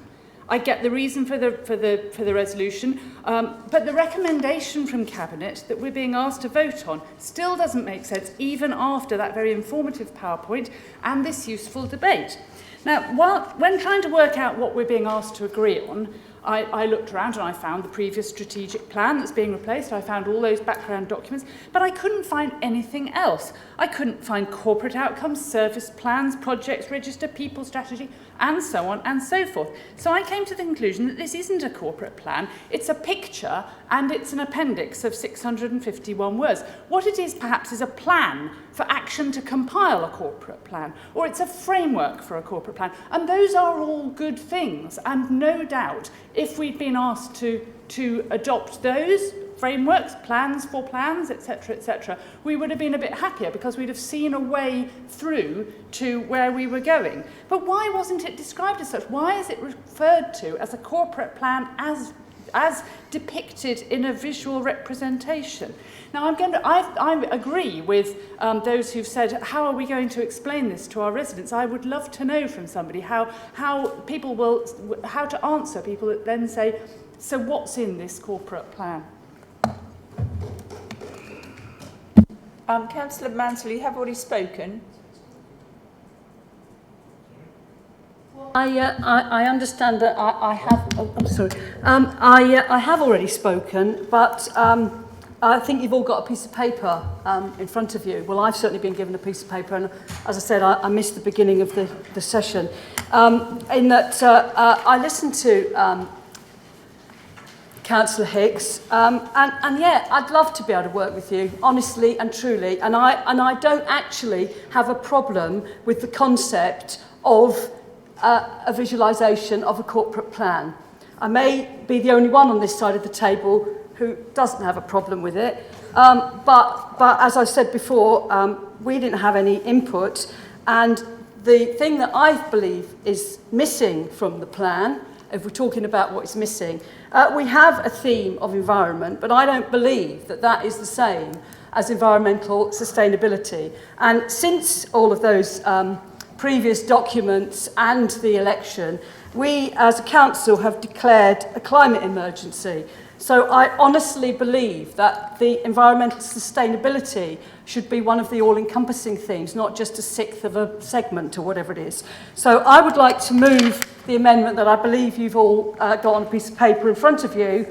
I get the reason for the resolution, but the recommendation from Cabinet that we're being asked to vote on still doesn't make sense, even after that very informative PowerPoint and this useful debate. Now, when trying to work out what we're being asked to agree on, I looked around and I found the previous strategic plan that's being replaced. I found all those background documents, but I couldn't find anything else. I couldn't find corporate outcomes, service plans, projects register, people strategy, and so on and so forth. So I came to the conclusion that this isn't a corporate plan, it's a picture and it's an appendix of 651 words. What it is perhaps is a plan for action to compile a corporate plan, or it's a framework for a corporate plan. And those are all good things, and no doubt if we'd been asked to adopt those frameworks, plans for plans, etc., we would have been a bit happier because we'd have seen a way through to where we were going. But why wasn't it described as such? Why is it referred to as a corporate plan as depicted in a visual representation? Now, I agree with those who've said, how are we going to explain this to our residents? I would love to know from somebody how to answer people that then say, so what's in this corporate plan? Councillor Mansell, you have already spoken. I understand that I have. Oh, I'm sorry. I have already spoken, but I think you've all got a piece of paper in front of you. Well, I've certainly been given a piece of paper, and as I said, I missed the beginning of the session. In that I listened to Councillor Hicks, and yeah, I'd love to be able to work with you, honestly and truly. And I don't actually have a problem with the concept of a visualisation of a corporate plan. I may be the only one on this side of the table who doesn't have a problem with it, but as I said before, we didn't have any input, and the thing that I believe is missing from the plan, if we're talking about what is missing, we have a theme of environment, but I don't believe that that is the same as environmental sustainability. And since all of those previous documents and the election, we as a council have declared a climate emergency. So I honestly believe that the environmental sustainability should be one of the all-encompassing themes, not just a sixth of a segment or whatever it is. So I would like to move the amendment that I believe you've all got on a piece of paper in front of you,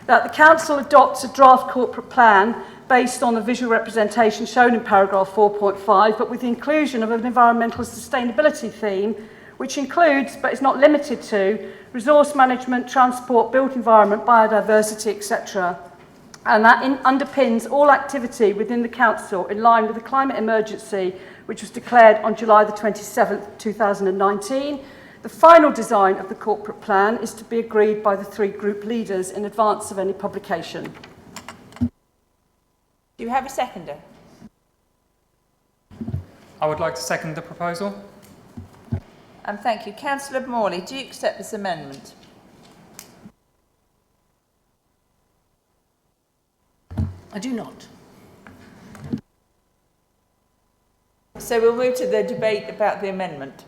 that the council adopts a draft corporate plan based on the visual representation shown in paragraph 4.5, but with the inclusion of an environmental sustainability theme, which includes, but is not limited to, resource management, transport, built environment, biodiversity, etc. And that underpins all activity within the council in line with the climate emergency, which was declared on July the 27th, 2019. The final design of the corporate plan is to be agreed by the 3 group leaders in advance of any publication. Do you have a seconder? I would like to second the proposal. Thank you. Councillor Morley, do you accept this amendment? I do not. So we'll move to the debate about the amendment.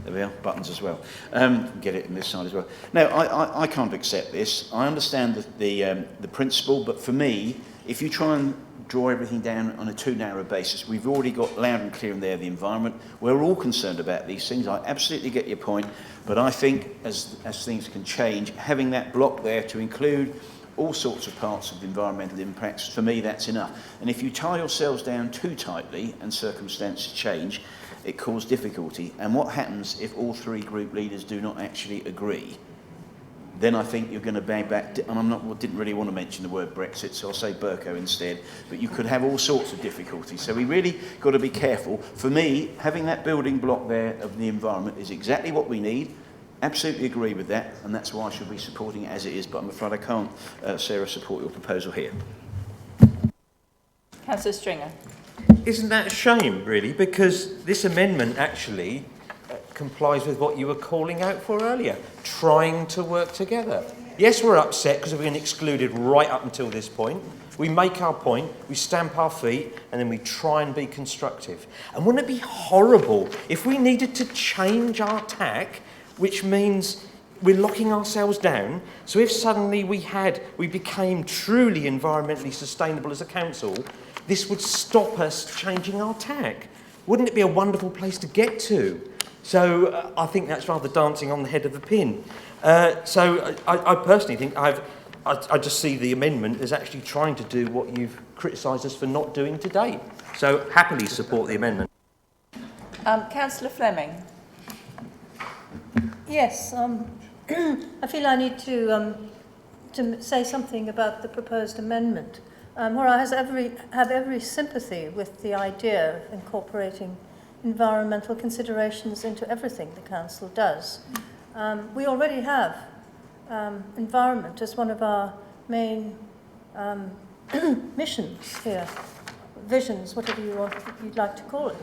There we are, buttons as well. Get it in this side as well. No, I can't accept this. I understand the principle, but for me, if you try and draw everything down on a too narrow basis, we've already got loud and clear in there the environment. We're all concerned about these things. I absolutely get your point, but I think as things can change, having that block there to include all sorts of parts of the environmental impacts. For me, that's enough. And if you tie yourselves down too tightly and circumstances change, it causes difficulty. And what happens if all three group leaders do not actually agree? Then I think you're going to bang back, and didn't really want to mention the word Brexit, so I'll say Burko instead, but you could have all sorts of difficulties. So we really got to be careful. For me, having that building block there of the environment is exactly what we need. Absolutely agree with that, and that's why I should be supporting it as it is, but I'm afraid I can't, Sarah, support your proposal here. Councillor Stringer. Isn't that a shame, really? Because this amendment actually complies with what you were calling out for earlier, trying to work together. Yes, we're upset because we've been excluded right up until this point. We make our point, we stamp our feet, and then we try and be constructive. And wouldn't it be horrible if we needed to change our tack, which means we're locking ourselves down? So if suddenly we became truly environmentally sustainable as a council, this would stop us changing our tack. Wouldn't it be a wonderful place to get to? So I think that's rather dancing on the head of the pin. So I personally think I just see the amendment as actually trying to do what you've criticised us for not doing to date. So happily support the amendment. Councillor Fleming. Yes, I feel I need to say something about the proposed amendment. Where I have every sympathy with the idea of incorporating environmental considerations into everything the council does. We already have environment as one of our main missions here, visions, whatever you'd like to call it.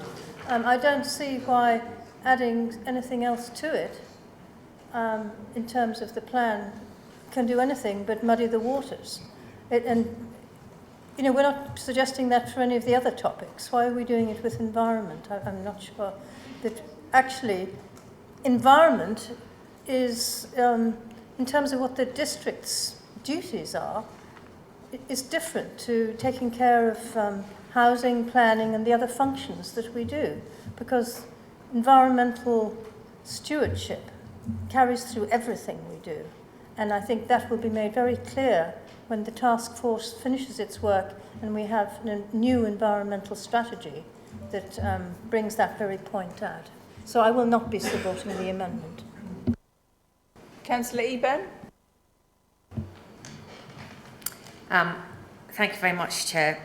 I don't see why adding anything else to it in terms of the plan can do anything but muddy the waters. We're not suggesting that for any of the other topics. Why are we doing it with environment? I'm not sure. That actually, environment is, in terms of what the district's duties are, is different to taking care of housing, planning, and the other functions that we do, because environmental stewardship carries through everything we do. And I think that will be made very clear when the task force finishes its work and we have a new environmental strategy that brings that very point out. So I will not be supporting the amendment. Councillor Eburn. Thank you very much, Chair.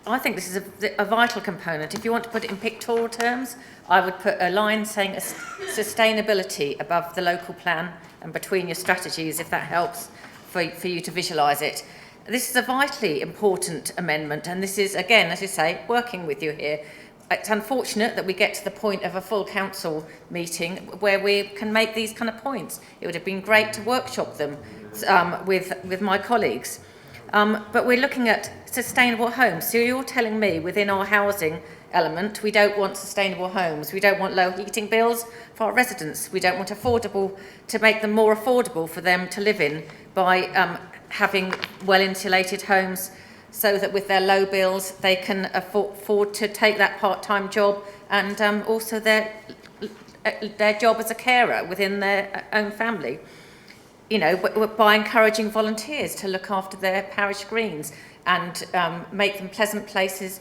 I think this is a vital component. If you want to put it in pictorial terms, I would put a line saying sustainability above the local plan and between your strategies, if that helps for you to visualise it. This is a vitally important amendment, and this is, again, as you say, working with you here. It's unfortunate that we get to the point of a full council meeting where we can make these kind of points. It would have been great to workshop them with my colleagues. But we're looking at sustainable homes. So you're telling me within our housing element, we don't want sustainable homes. We don't want low heating bills for our residents. We don't want to make them more affordable for them to live in by having well-insulated homes so that with their low bills, they can afford to take that part-time job and also their job as a carer within their own family. You know, by encouraging volunteers to look after their parish greens and make them pleasant places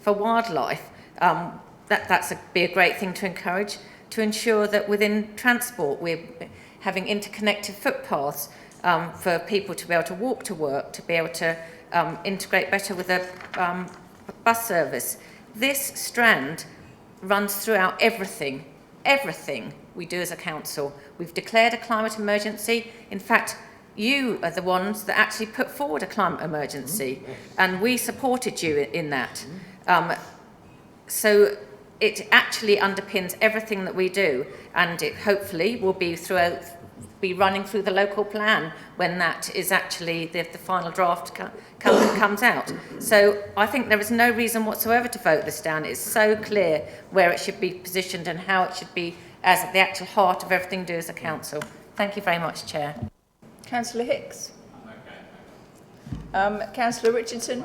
for wildlife. That's be a great thing to encourage, to ensure that within transport we're having interconnected footpaths for people to be able to walk to work, to be able to integrate better with a bus service. This strand runs throughout everything we do as a council. We've declared a climate emergency. In fact, you are the ones that actually put forward a climate emergency, and we supported you in that. So it actually underpins everything that we do, and it hopefully will be running through the local plan when that is actually the final draft comes out. So I think there is no reason whatsoever to vote this down. It's so clear where it should be positioned and how it should be as at the actual heart of everything we do as a council. Thank you very much, Chair. Councillor Hicks. Councillor Richardson.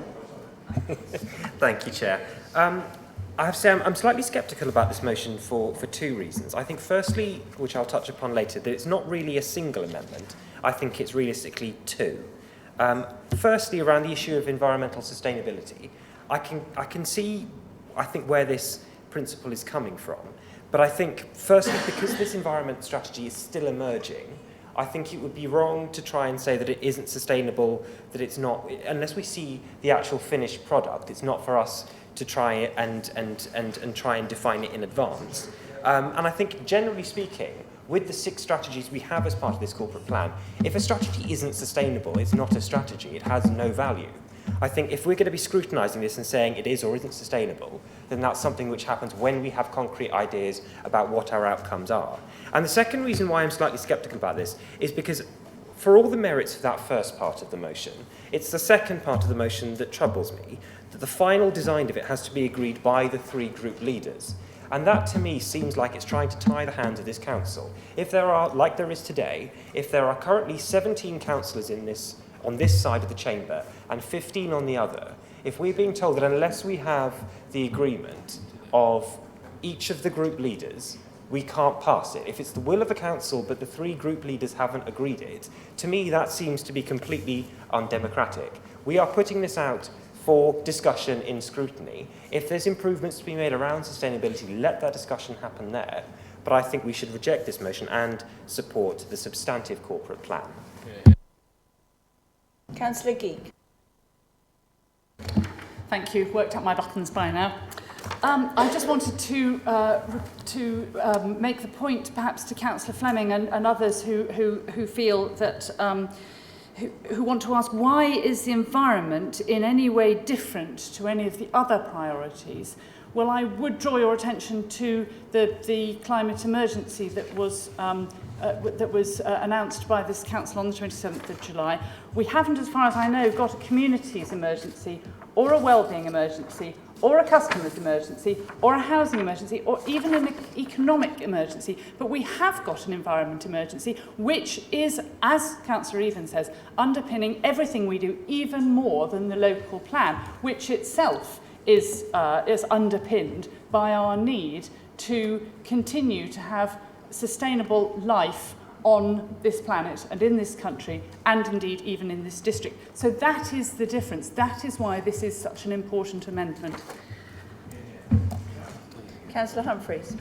Thank you, Chair. I have to say I'm slightly sceptical about this motion for two reasons. I think firstly, which I'll touch upon later, that it's not really a single amendment. I think it's realistically two. Firstly, around the issue of environmental sustainability, I can see, I think, where this principle is coming from. But I think, firstly, because this environment strategy is still emerging, I think it would be wrong to try and say that it isn't sustainable, that it's not, unless we see the actual finished product, it's not for us to try and try and define it in advance. And I think, generally speaking, with the 6 strategies we have as part of this corporate plan, if a strategy isn't sustainable, it's not a strategy, it has no value. I think if we're going to be scrutinising this and saying it is or isn't sustainable, then that's something which happens when we have concrete ideas about what our outcomes are. And the second reason why I'm slightly sceptical about this is because for all the merits of that first part of the motion, it's the second part of the motion that troubles me, that the final design of it has to be agreed by the 3 group leaders. And that, to me, seems like it's trying to tie the hands of this council. If there are, like there is today, if there are currently 17 councillors on this side of the chamber and 15 on the other, if we're being told that unless we have the agreement of each of the group leaders, we can't pass it. If it's the will of the council but the 3 group leaders haven't agreed it, to me that seems to be completely undemocratic. We are putting this out for discussion in scrutiny. If there's improvements to be made around sustainability, let that discussion happen there. But I think we should reject this motion and support the substantive corporate plan. Councillor Geek. Thank you. Worked out my buttons by now. I just wanted to make the point, perhaps to Councillor Fleming and others who feel that who want to ask, why is the environment in any way different to any of the other priorities? Well, I would draw your attention to the climate emergency that was announced by this council on the 27th of July. We haven't, as far as I know, got a communities emergency or a wellbeing emergency or a customers emergency or a housing emergency or even an economic emergency. But we have got an environment emergency, which is, as Councillor Even says, underpinning everything we do, even more than the local plan, which itself is underpinned by our need to continue to have sustainable life on this planet and in this country and indeed even in this district. So that is the difference. That is why this is such an important amendment. Councillor Humphreys.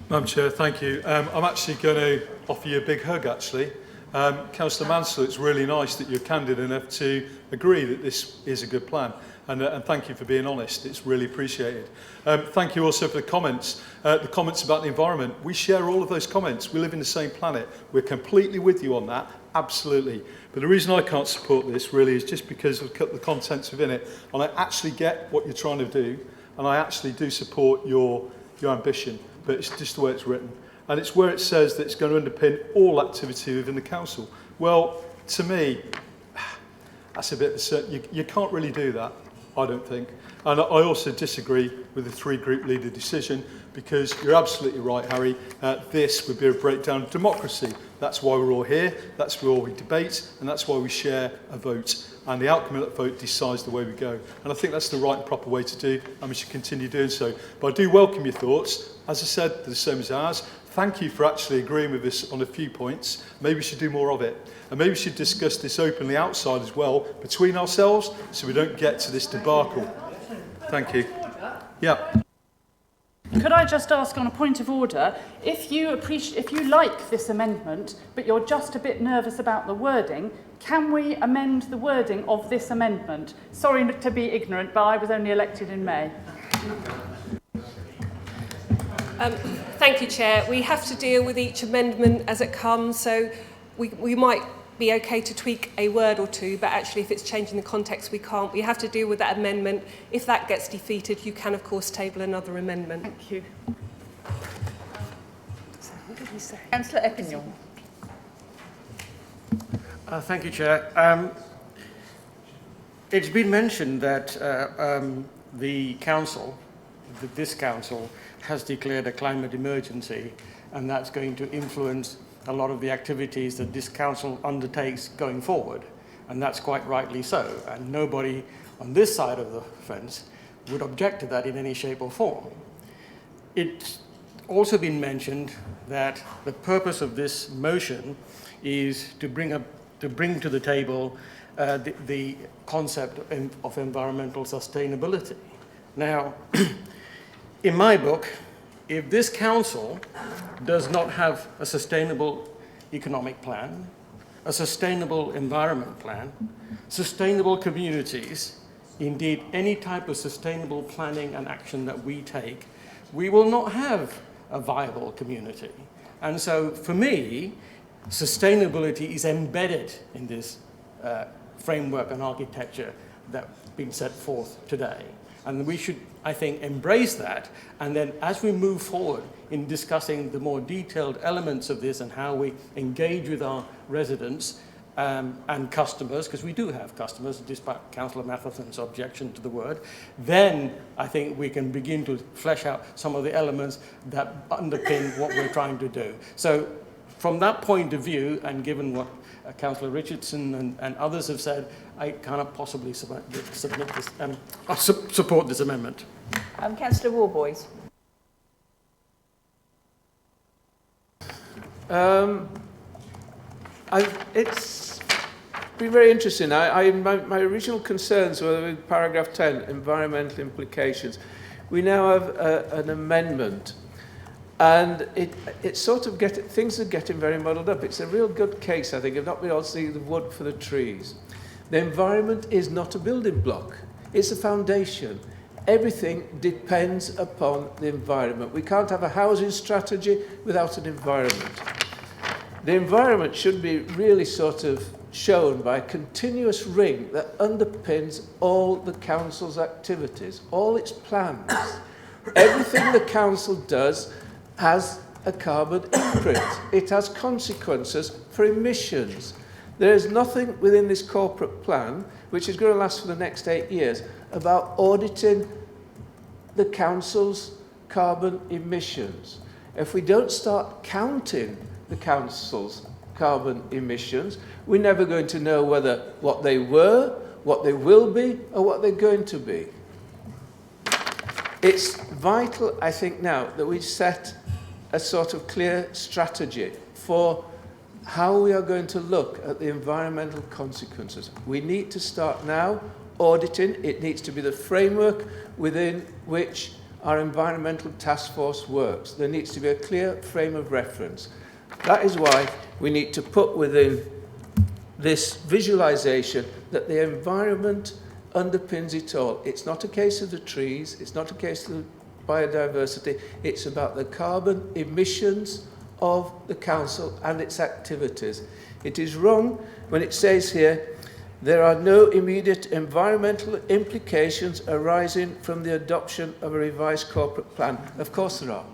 Madam Chair, thank you. I'm actually going to offer you a big hug, actually. Councillor Mansell, it's really nice that you're candid enough to agree that this is a good plan. And thank you for being honest. It's really appreciated. Thank you also for the comments about the environment. We share all of those comments. We live in the same planet. We're completely with you on that, absolutely. But the reason I can't support this really is just because of the contents within it. And I actually get what you're trying to do, and I actually do support your ambition, but it's just the way it's written. And it's where it says that it's going to underpin all activity within the council. Well, to me, that's a bit of you can't really do that, I don't think. And I also disagree with the 3 group leader decision, because you're absolutely right, Harry. This would be a breakdown of democracy. That's why we're all here, that's why we debate, and that's why we share a vote. And the outcome of that vote decides the way we go. And I think that's the right and proper way to do, and we should continue doing so. But I do welcome your thoughts. As I said, they're the same as ours. Thank you for actually agreeing with us on a few points. Maybe we should do more of it. And maybe we should discuss this openly outside as well, between ourselves, so we don't get to this debacle. Thank you. Yeah. Could I just ask on a point of order, if you like this amendment, but you're just a bit nervous about the wording, can we amend the wording of this amendment? Sorry to be ignorant, but I was only elected in May. Thank you, Chair. We have to deal with each amendment as it comes, so we might be okay to tweak a word or two, but actually if it's changing the context, we can't. We have to deal with that amendment. If that gets defeated, you can, of course, table another amendment. Thank you. So, what did he say? Councillor Epignon. Thank you, Chair. It's been mentioned that the council, this council, has declared a climate emergency, and that's going to influence a lot of the activities that this council undertakes going forward, and that's quite rightly so. And nobody on this side of the fence would object to that in any shape or form. It's also been mentioned that the purpose of this motion is to bring to the table the concept of environmental sustainability. Now, in my book, if this council does not have a sustainable economic plan, a sustainable environment plan, sustainable communities, indeed any type of sustainable planning and action that we take, we will not have a viable community. And so for me, sustainability is embedded in this framework and architecture that's been set forth today. And we should, I think, embrace that. And then as we move forward in discussing the more detailed elements of this and how we engage with our residents and customers, because we do have customers, despite Councillor Matheson's objection to the word, then I think we can begin to flesh out some of the elements that underpin what we're trying to do. So from that point of view, and given what Councillor Richardson and others have said, I cannot possibly submit this, support this amendment. Councillor Warboys. It's been very interesting. My original concerns were with paragraph 10, environmental implications. We now have an amendment, and it sort of things are getting very muddled up. It's a real good case, I think, of not being able to see the wood for the trees. The environment is not a building block. It's a foundation. Everything depends upon the environment. We can't have a housing strategy without an environment. The environment should be really sort of shown by a continuous ring that underpins all the council's activities, all its plans. Everything the council does has a carbon imprint. It has consequences for emissions. There is nothing within this corporate plan, which is going to last for the next 8 years, about auditing the council's carbon emissions. If we don't start counting the council's carbon emissions, we're never going to know whether what they were, what they will be, or what they're going to be. It's vital, I think, now that we set a sort of clear strategy for how we are going to look at the environmental consequences. We need to start now auditing. It needs to be the framework within which our environmental task force works. There needs to be a clear frame of reference. That is why we need to put within this visualization that the environment underpins it all. It's not a case of the trees, it's not a case of the biodiversity, it's about the carbon emissions of the council and its activities. It is wrong when it says here, there are no immediate environmental implications arising from the adoption of a revised corporate plan. Of course there are.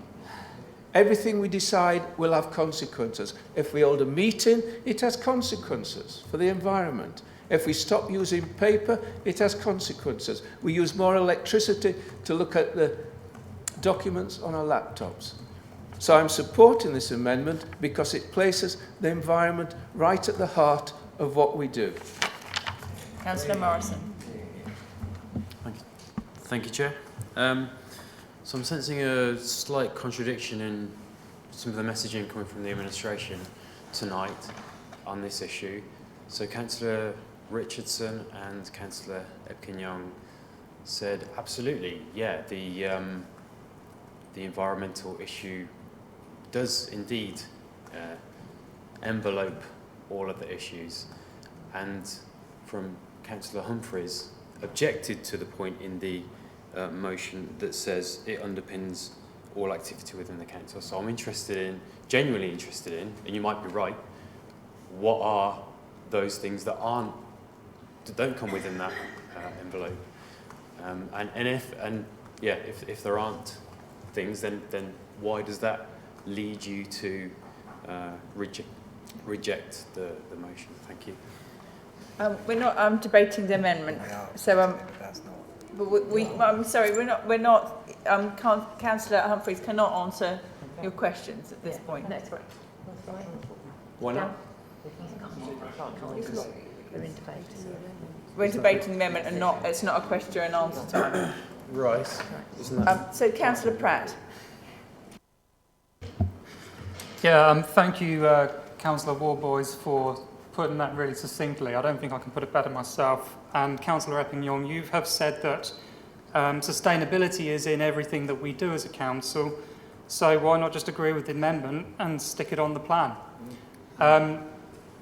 Everything we decide will have consequences. If we hold a meeting, it has consequences for the environment. If we stop using paper, it has consequences. We use more electricity to look at the documents on our laptops. So I'm supporting this amendment because it places the environment right at the heart of what we do. Councillor Morrison. Thank you, Chair. So I'm sensing a slight contradiction in some of the messaging coming from the administration tonight on this issue. So Councillor Richardson and Councillor Epkin-Young said, absolutely, yeah, the environmental issue does indeed envelope all of the issues. And from Councillor Humphreys, objected to the point in the motion that says it underpins all activity within the council. So I'm genuinely interested in, and you might be right, what are those things that don't come within that envelope? If there aren't things, then why does that lead you to reject the motion? Thank you. We're not debating the amendment, so I'm sorry, we're not. Councillor Humphreys cannot answer your questions at this point. That's right. Why not? We're in debate. We're debating the amendment, and it's not a question and answer time. Right. Isn't that? So, Councillor Pratt. Yeah. Thank you, Councillor Warboys, for putting that really succinctly. I don't think I can put it better myself. And Councillor Epping-Young, you have said that sustainability is in everything that we do as a council. So why not just agree with the amendment and stick it on the plan?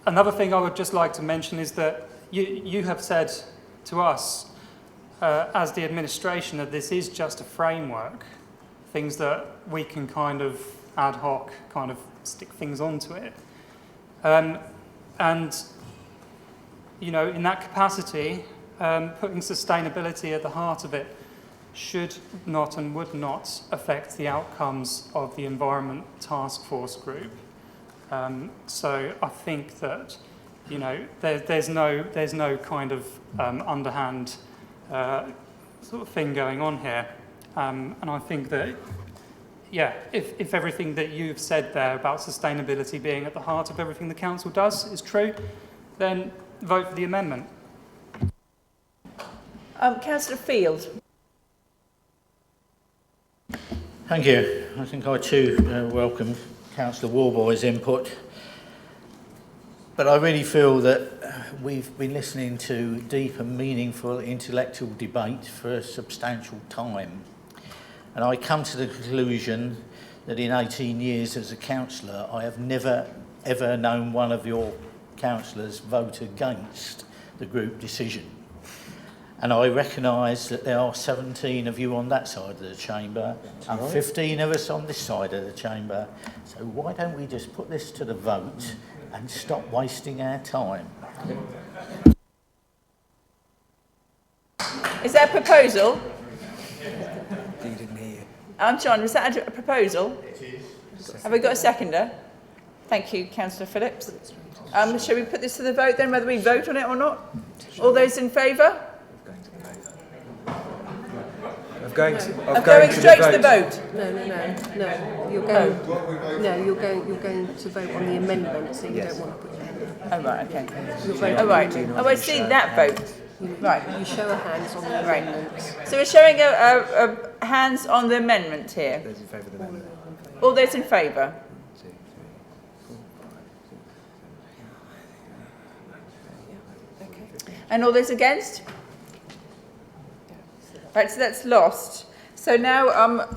Another thing I would just like to mention is that you have said to us, as the administration, that this is just a framework, things that we can kind of ad hoc kind of stick things onto it. And, you know, in that capacity, putting sustainability at the heart of it should not and would not affect the outcomes of the Environment Task Force group. So I think that, you know, there's no kind of underhand sort of thing going on here. And I think that, yeah, if everything that you've said there about sustainability being at the heart of everything the council does is true, then vote for the amendment. Councillor Field. Thank you. I think I too welcome Councillor Warboy's input. But I really feel that we've been listening to deep and meaningful intellectual debate for a substantial time. And I come to the conclusion that in 18 years as a councillor, I have never, ever known one of your councillors vote against the group decision. And I recognise that there are 17 of you on that side of the chamber and 15 of us on this side of the chamber. So why don't we just put this to the vote and stop wasting our time? Is there a proposal? You didn't hear. John, was that a proposal? It is. Have we got a seconder? Thank you, Councillor Phillips. Shall we put this to the vote then, whether we vote on it or not? All those in favour? Of going straight to the vote. No. You're going to vote on the amendment, so you don't want to put your hand up. Oh right, okay. Oh right. Oh, I see that vote. Right. You show a hands on the amendment. So we're showing a hands on the amendment here. Those in favour of the amendment. All those in favour? And all those against? Right, so that's lost. So now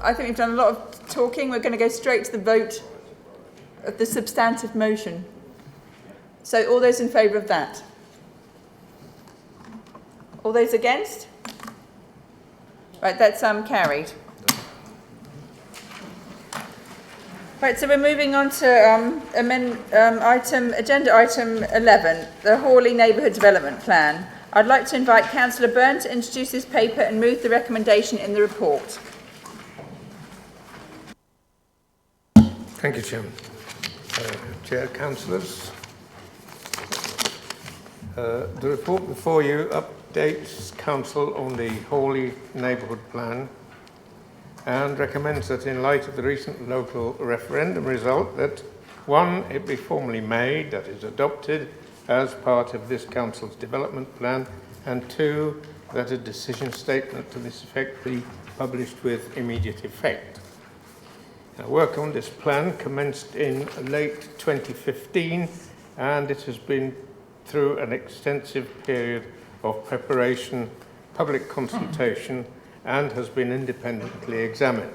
I think we've done a lot of talking. We're going to go straight to the vote of the substantive motion. So all those in favour of that? All those against? Right, that's carried. Right, so we're moving on to agenda item 11, the Haughley Neighbourhood Development Plan. I'd like to invite Councillor Byrne to introduce this paper and move the recommendation in the report. Thank you, Chairman. Chair, councillors. The report before you updates Council on the Haughley Neighbourhood Plan and recommends that in light of the recent local referendum result that 1, it be formally made, that is adopted as part of this Council's development plan, and 2, that a decision statement to this effect be published with immediate effect. Now, work on this plan commenced in late 2015 and it has been through an extensive period of preparation, public consultation and has been independently examined.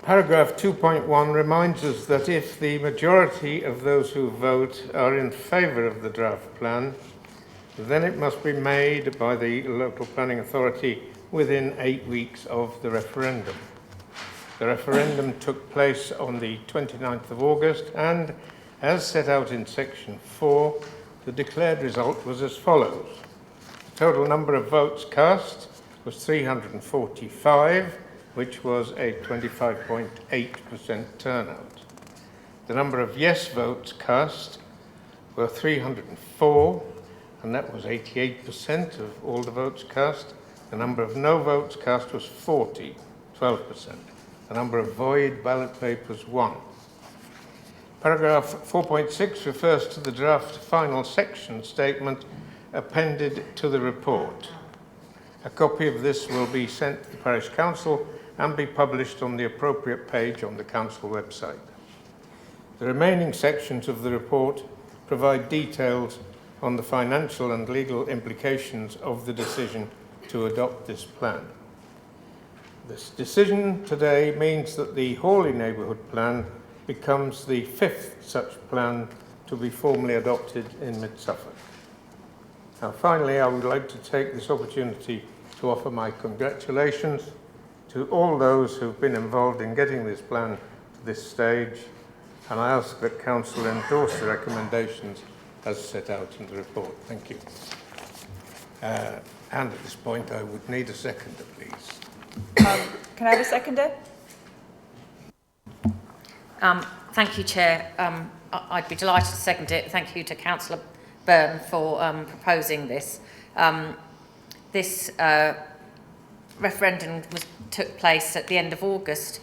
Paragraph 2.1 reminds us that if the majority of those who vote are in favour of the draft plan, then it must be made by the local planning authority within 8 weeks of the referendum. The referendum took place on the 29th of August and, as set out in section 4, the declared result was as follows. The total number of votes cast was 345, which was a 25.8% turnout. The number of yes votes cast were 304, and that was 88% of all the votes cast. The number of no votes cast was 40, 12%. The number of void ballot papers, 1. Paragraph 4.6 refers to the draft final section statement appended to the report. A copy of this will be sent to the Parish Council and be published on the appropriate page on the Council website. The remaining sections of the report provide details on the financial and legal implications of the decision to adopt this plan. This decision today means that the Haughley neighbourhood plan becomes the 5th such plan to be formally adopted in Mid Suffolk. Now, finally, I would like to take this opportunity to offer my congratulations to all those who have been involved in getting this plan to this stage, and I ask that Council endorse the recommendations as set out in the report. Thank you. And at this point, I would need a seconder, please. Can I have a seconder? Thank you, Chair. I'd be delighted to second it. Thank you to Councillor Byrne for proposing this. This referendum took place at the end of August.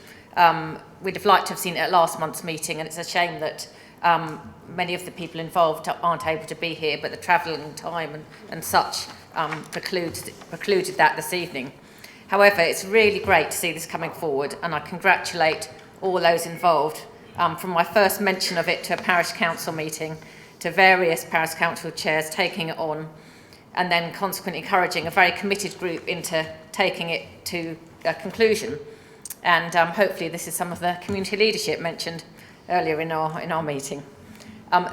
We'd have liked to have seen it at last month's meeting, and it's a shame that many of the people involved aren't able to be here, but the travelling time and such precluded that this evening. However, it's really great to see this coming forward, and I congratulate all those involved. From my first mention of it to a parish council meeting, to various parish council chairs taking it on, and then consequently encouraging a very committed group into taking it to a conclusion. And hopefully this is some of the community leadership mentioned earlier in our meeting.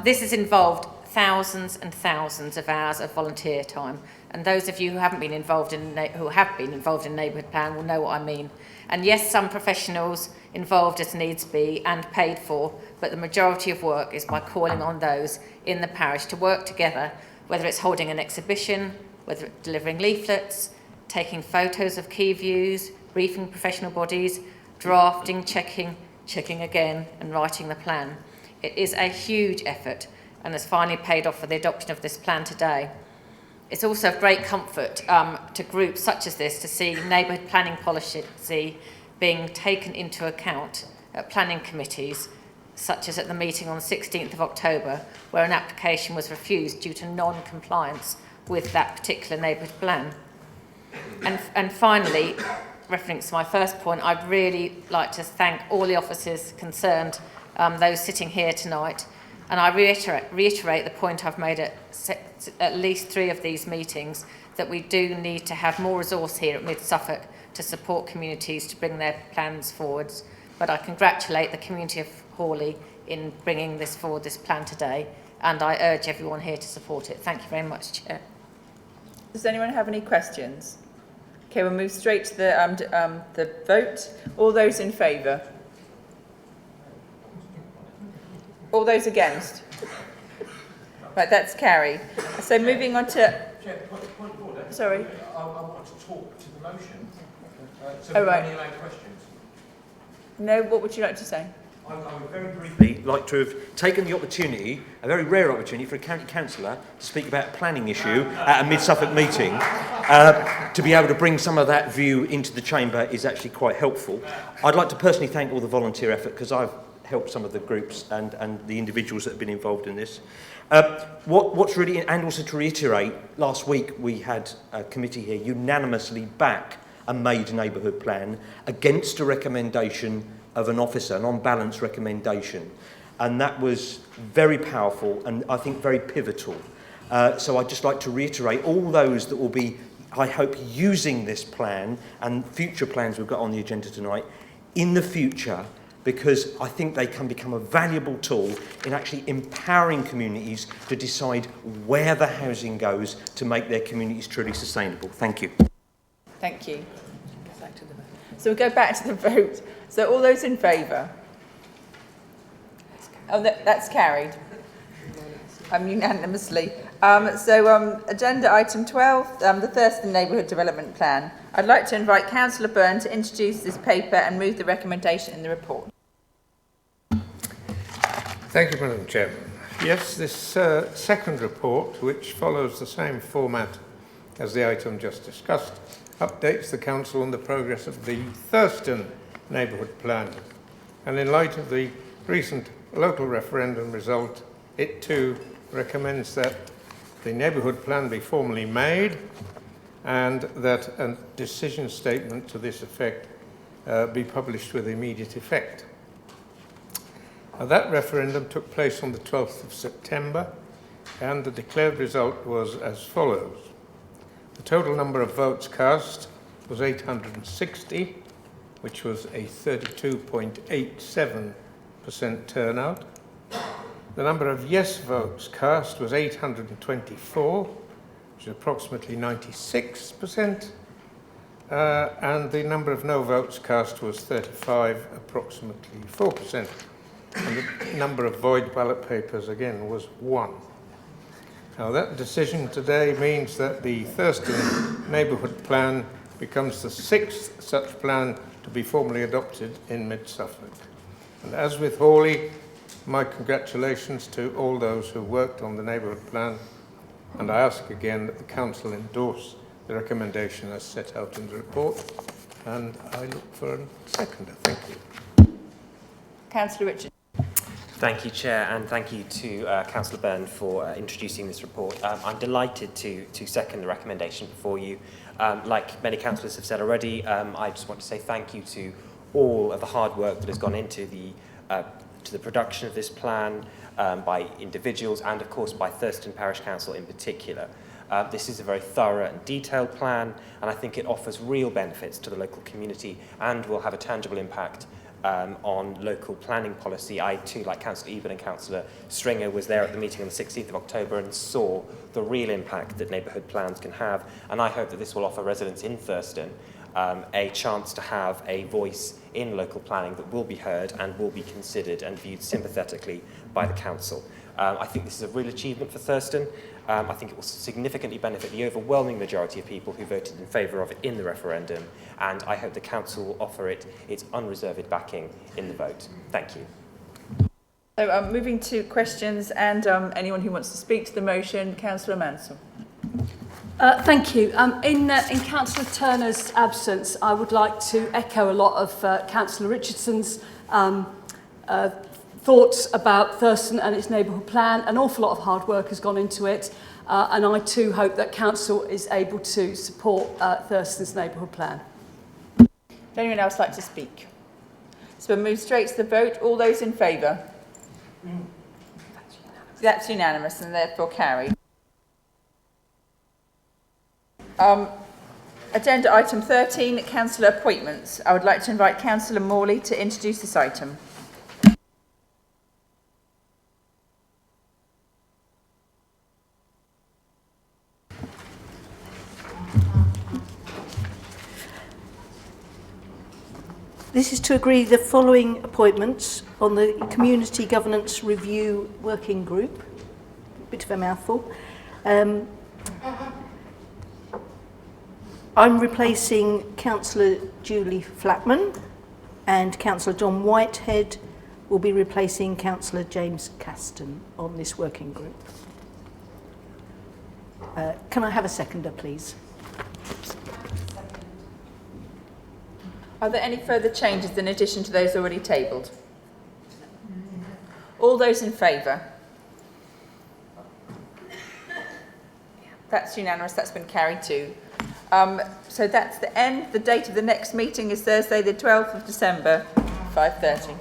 This has involved thousands and thousands of hours of volunteer time, and those of you who have been involved in neighbourhood plan will know what I mean. And yes, some professionals involved as needs be and paid for, but the majority of work is by calling on those in the parish to work together, whether it's holding an exhibition, whether it's delivering leaflets, taking photos of key views, briefing professional bodies, drafting, checking again, and writing the plan. It is a huge effort and has finally paid off for the adoption of this plan today. It's also of great comfort to groups such as this to see neighbourhood planning policy being taken into account at planning committees, such as at the meeting on the 16th of October, where an application was refused due to non-compliance with that particular neighbourhood plan. And finally, referring to my first point, I'd really like to thank all the officers concerned, those sitting here tonight, and I reiterate the point I've made at least 3 of these meetings, that we do need to have more resource here at Mid Suffolk to support communities to bring their plans forwards. But I congratulate the community of Haughley in bringing this forward, this plan today, and I urge everyone here to support it. Thank you very much, Chair. Does anyone have any questions? Okay, we'll move straight to the vote. All those in favour? All those against? Right, that's carried. So moving on to... Point of order. Sorry. I want to talk to the motion. Oh, right. Any questions? No, what would you like to say? I would very briefly like to have taken the opportunity, a very rare opportunity, for a county councillor to speak about a planning issue at a Mid Suffolk meeting. To be able to bring some of that view into the chamber is actually quite helpful. I'd like to personally thank all the volunteer effort, because I've helped some of the groups and the individuals that have been involved in this. What's really, and also to reiterate, last week we had a committee here unanimously back a made neighbourhood plan against a recommendation of an officer, an on-balance recommendation. And that was very powerful and I think very pivotal. So I'd just like to reiterate all those that will be, I hope, using this plan and future plans we've got on the agenda tonight in the future, because I think they can become a valuable tool in actually empowering communities to decide where the housing goes to make their communities truly sustainable. Thank you. Thank you. So we'll go back to the vote. So all those in favour? Oh, that's carried. Unanimously. Agenda item 12, the Thurston Neighbourhood Development Plan. I'd like to invite Councillor Byrne to introduce this paper and move the recommendation in the report. Thank you, Madam Chairman. Yes, this second report, which follows the same format as the item just discussed, updates the Council on the progress of the Thurston Neighbourhood Plan. And in light of the recent local referendum result, it too recommends that the neighbourhood plan be formally made and that a decision statement to this effect be published with immediate effect. Now, that referendum took place on the 12th of September, and the declared result was as follows. The total number of votes cast was 860, which was a 32.87% turnout. The number of yes votes cast was 824, which is approximately 96%. And the number of no votes cast was 35, approximately 4%. And the number of void ballot papers, again, was 1. Now, that decision today means that the Thurston Neighbourhood Plan becomes the 6th such plan to be formally adopted in Mid Suffolk. And as with Haughley, my congratulations to all those who worked on the Neighbourhood Plan, and I ask again that the Council endorse the recommendation as set out in the report, and I look for a seconder. Thank you. Councillor Richard. Thank you, Chair, and thank you to Councillor Byrne for introducing this report. I'm delighted to second the recommendation before you. Like many councillors have said already, I just want to say thank you to all of the hard work that has gone into the production of this plan by individuals and, of course, by Thurston Parish Council in particular. This is a very thorough and detailed plan, and I think it offers real benefits to the local community and will have a tangible impact on local planning policy. I too, like Councillor Eben and Councillor Stringer, was there at the meeting on the 16th of October and saw the real impact that neighbourhood plans can have, and I hope that this will offer residents in Thurston a chance to have a voice in local planning that will be heard and will be considered and viewed sympathetically by the council. I think this is a real achievement for Thurston. I think it will significantly benefit the overwhelming majority of people who voted in favour of it in the referendum, and I hope the council will offer it its unreserved backing in the vote. Thank you. So moving to questions and anyone who wants to speak to the motion, Councillor Mansell. Thank you. In Councillor Turner's absence, I would like to echo a lot of Councillor Richardson's thoughts about Thurston and its neighbourhood plan. An awful lot of hard work has gone into it, and I too hope that Council is able to support Thurston's neighbourhood plan. Would anyone else like to speak? So we'll move straight to the vote. All those in favour? That's unanimous and therefore carried. Agenda item 13, Councillor appointments. I would like to invite Councillor Morley to introduce this item. This is to agree the following appointments on the Community Governance Review Working Group. Bit of a mouthful. I'm replacing Councillor Julie Flatman, and Councillor John Whitehead will be replacing Councillor James Caston on this working group. Can I have a seconder, please? Are there any further changes in addition to those already tabled? All those in favour? That's unanimous. That's been carried too. So that's the end. The date of the next meeting is Thursday, the 12th of December, 5:30.